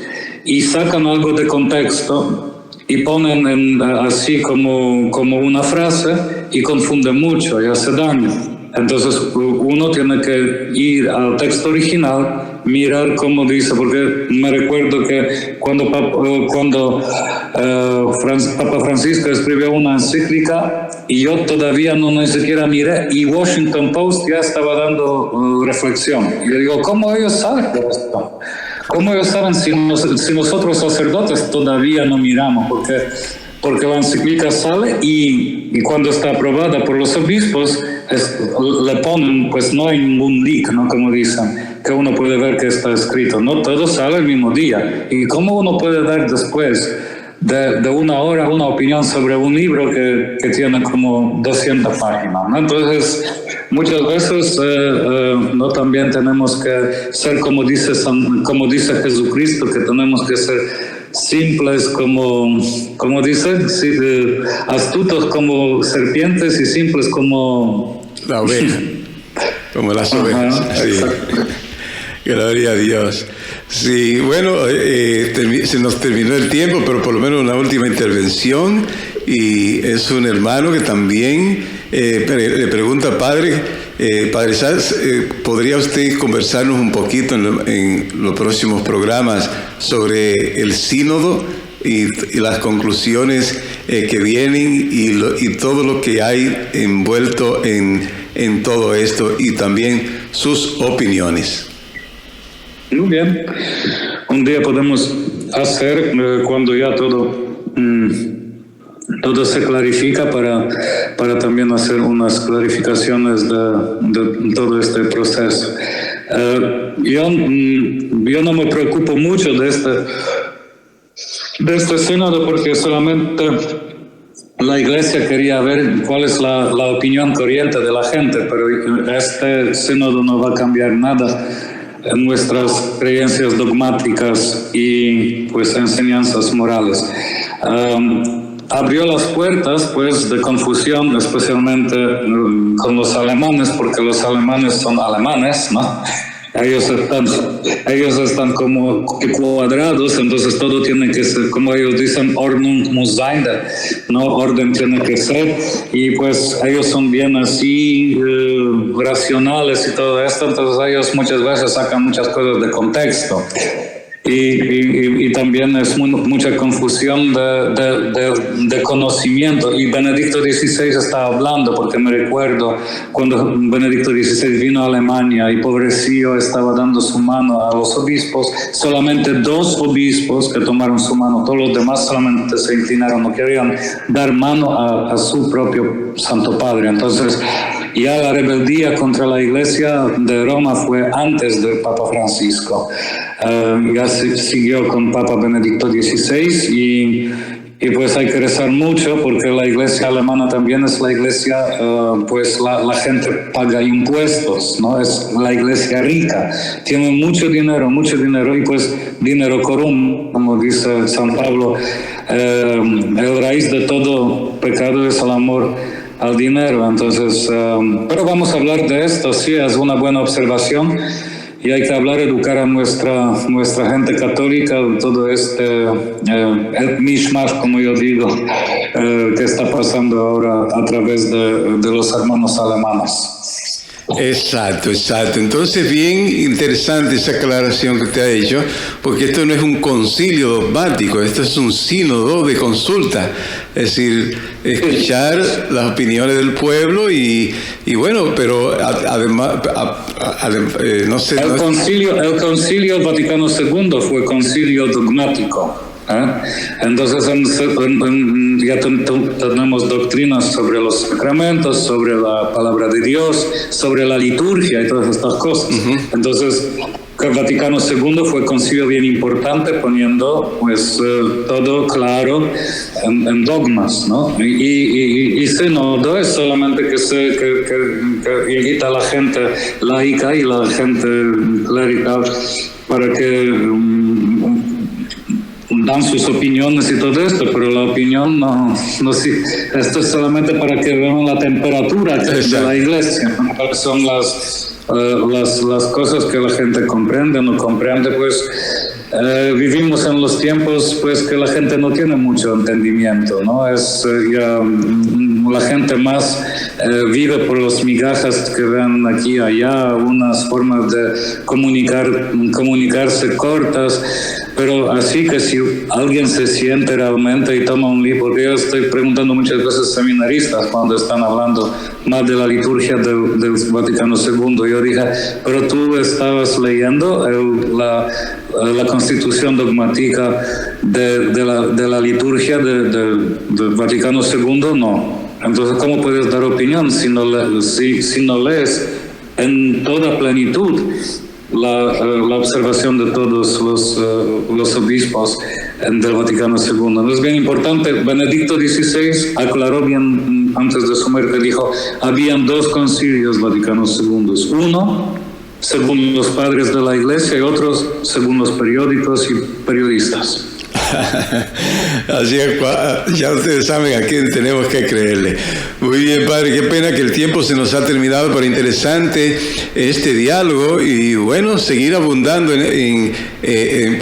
y sacan algo de contexto y ponen así como una frase y confunden mucho y hace daño. Entonces uno tiene que ir al texto original, mirar cómo dice, porque me recuerdo que cuando Papa Francisco escribió una encíclica y yo todavía ni siquiera miré, y Washington Post ya estaba dando reflexión. Y le digo, ¿cómo ellos saben esto? ¿Cómo ellos saben si nosotros sacerdotes todavía no miramos? Porque la encíclica sale y cuando está aprobada por los obispos le ponen, pues no hay ningún leak, ¿no? Como dicen, que uno puede ver que está escrito. No todo sale el mismo día. ¿Y cómo uno puede dar después de una hora una opinión sobre un libro que tiene como 200 páginas, ¿no? Entonces, muchas veces no también tenemos que ser como dice Jesucristo, que tenemos que ser simples como dice, astutos como serpientes y simples como la oveja, como las ovejas. Sí. Gloria a Dios. Sí, bueno, se nos terminó el tiempo, pero por lo menos una última intervención, y es un hermano que también le pregunta, Padre Sass, ¿podría usted conversarnos un poquito en los próximos programas sobre el sínodo y las conclusiones que vienen y todo lo que hay envuelto en todo esto, y también sus opiniones? Muy bien. Un día podemos hacer, cuando ya todo se clarifica, para también hacer unas clarificaciones de todo este proceso. Yo no me preocupo mucho de este sínodo, porque solamente la Iglesia quería ver cuál es la opinión corriente de la gente, pero este sínodo no va a cambiar nada en nuestras creencias dogmáticas y pues enseñanzas morales. Abrió las puertas pues de confusión, especialmente con los alemanes, porque los alemanes son alemanes, ¿no? Ellos están como cuadrados, entonces todo tiene que ser, como ellos dicen, Ordnung muss sein, ¿no? Orden tiene que ser, y pues ellos son bien así, racionales y todo esto, entonces ellos muchas veces sacan muchas cosas de contexto. Y también es mucha confusión de conocimiento. Y Benedicto XVI estaba hablando, porque me recuerdo cuando Benedicto XVI vino a Alemania y pobrecillo estaba dando su mano a los obispos, solamente 2 obispos que tomaron su mano, todos los demás solamente se inclinaron, no querían dar mano a su propio Santo Padre. Entonces ya la rebeldía contra la Iglesia de Roma fue antes del Papa Francisco. Ya siguió con Papa Benedicto XVI Y pues hay que rezar mucho porque la iglesia alemana también es la iglesia, pues la gente paga impuestos, ¿no? Es la iglesia rica, tiene mucho dinero y pues dinero corrompe, como dice San Pablo, el raíz de todo pecado es el amor al dinero. Entonces, pero vamos a hablar de esto, sí, es una buena observación. Y hay que hablar, educar a nuestra gente católica, todo este mishmash, como yo digo, que está pasando ahora a través de los hermanos alemanes. Exacto. Entonces, bien interesante esa aclaración que usted ha hecho, porque esto no es un concilio dogmático, esto es un sínodo de consulta, es decir, escuchar las opiniones del pueblo y bueno, pero además, no sé. El concilio Vaticano II fue concilio dogmático. Entonces ya tenemos doctrinas sobre los sacramentos, sobre la palabra de Dios, sobre la liturgia y todas estas cosas. Entonces el Vaticano II fue concilio bien importante, poniendo pues todo claro en dogmas, ¿no? Y sínodo es solamente que invita a la gente laica y la gente clerical para que dan sus opiniones y todo esto, pero la opinión no sí, esto es solamente para que vean la temperatura de la iglesia, ¿no? Son las cosas que la gente comprende o no comprende, pues vivimos en los tiempos pues que la gente no tiene mucho entendimiento, ¿no? Es ya la gente más vive por las migajas que ven aquí y allá, unas formas de comunicarse cortas, pero así que si alguien se siente realmente y toma un libro, porque yo estoy preguntando muchas veces a seminaristas cuando están hablando más de la liturgia del Vaticano II, yo dije, pero tú estabas leyendo la constitución dogmática de la liturgia del Vaticano II, no. Entonces, ¿cómo puedes dar opinión si no lees en toda plenitud la observación de todos los obispos del Vaticano II? Es bien importante. Benedicto XVI aclaró bien antes de su muerte, dijo, habían dos concilios Vaticanos II, uno según los padres de la Iglesia y otros según los periódicos y periodistas. Así es, ya ustedes saben a quién tenemos que creerle. Muy bien, padre, qué pena que el tiempo se nos ha terminado, pero interesante este diálogo y bueno, seguir abundando en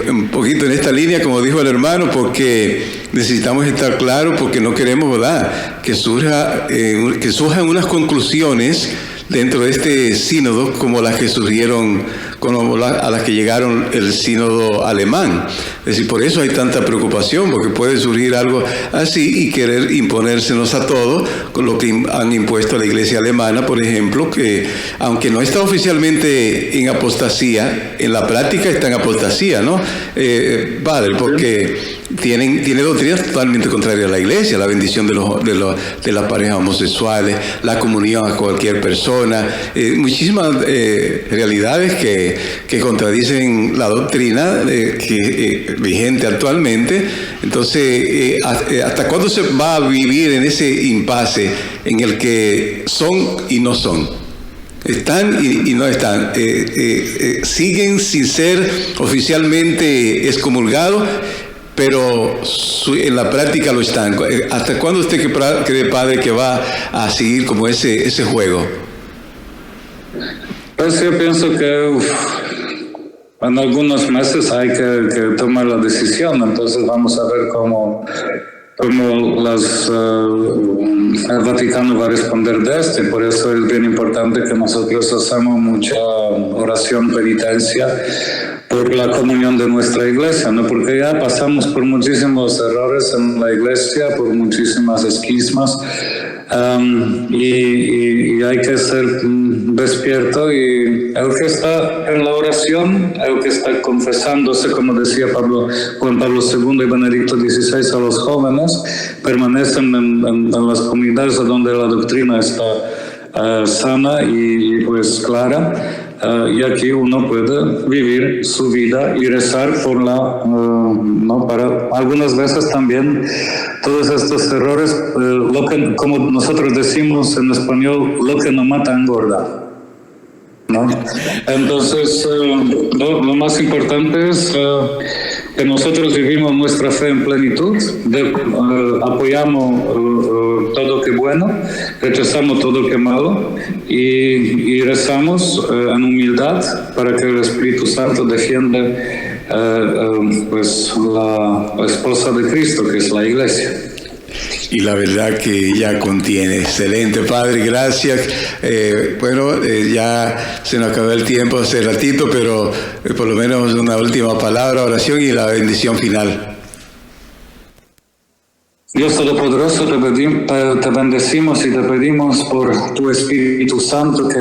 un poquito en esta línea, como dijo el hermano, porque necesitamos estar claros, porque no queremos, ¿verdad?, que surjan unas conclusiones dentro de este sínodo como las que surgieron, a las que llegaron el sínodo alemán. Es decir, por eso hay tanta preocupación, porque puede surgir algo así y querer imponérsenos a todos, con lo que han impuesto a la iglesia alemana, por ejemplo, que aunque no está oficialmente en apostasía, en la práctica está en apostasía, ¿no? Padre, porque tiene doctrinas totalmente contrarias a la iglesia, la bendición de las parejas homosexuales, la comunión a cualquier persona, muchísimas realidades que contradicen la doctrina vigente actualmente. Entonces, ¿hasta cuándo se va a vivir en ese impasse en el que son y no son? Están y no están, siguen sin ser oficialmente excomulgados, pero en la práctica lo están. ¿Hasta cuándo usted cree, padre, que va a seguir como ese juego? Pues yo pienso que en algunos meses hay que tomar la decisión, entonces vamos a ver cómo el Vaticano va a responder de esto, y por eso es bien importante que nosotros hacemos mucha oración, penitencia por la comunión de nuestra iglesia, ¿no? Porque ya pasamos por muchísimos errores en la iglesia, por muchísimas esquismas, y hay que ser despierto, y el que está en la oración, el que está confesándose, como decía Juan Pablo II y Benedicto XVI a los jóvenes, permanecen en las comunidades donde la doctrina está sana y pues clara. y aquí uno puede vivir su vida y rezar por no para algunas veces también todos estos errores, lo que, como nosotros decimos en español, lo que no mata engorda, ¿no? Entonces, lo más importante es que nosotros vivimos nuestra fe en plenitud, apoyamos todo que bueno, rechazamos todo que malo y rezamos en humildad para que el Espíritu Santo defienda pues la esposa de Cristo, que es la Iglesia. Y la verdad que ya contiene. Excelente, Padre, gracias. Ya se nos acabó el tiempo hace ratito, pero por lo menos una última palabra, oración y la bendición final. Dios Todopoderoso, te bendecimos y te pedimos por tu Espíritu Santo que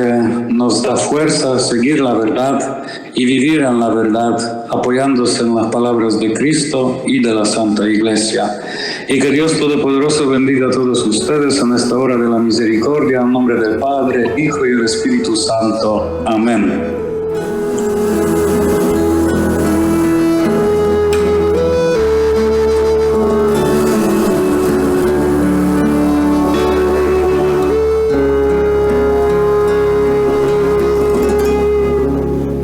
nos da fuerza a seguir la verdad y vivir en la verdad, apoyándose en las palabras de Cristo y de la Santa Iglesia. Y que Dios Todopoderoso bendiga a todos ustedes en esta hora de la misericordia, en nombre del Padre, Hijo y del Espíritu Santo. Amén.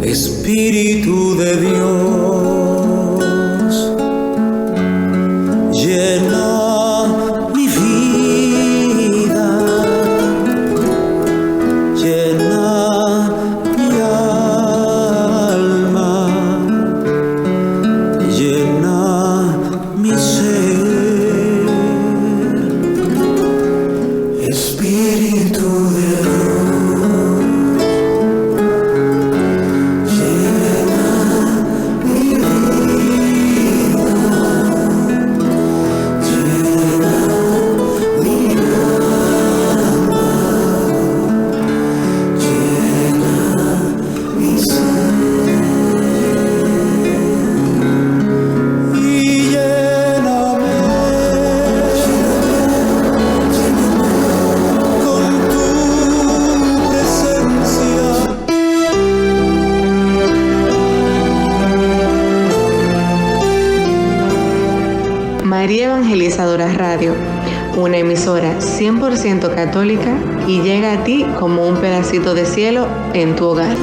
Espíritu de Dios, llena mi vida, llena mi alma, llena mi ser. Espíritu de Dios. María Evangelizadora Radio, una emisora 100% católica y llega a ti como un pedacito de cielo en tu hogar.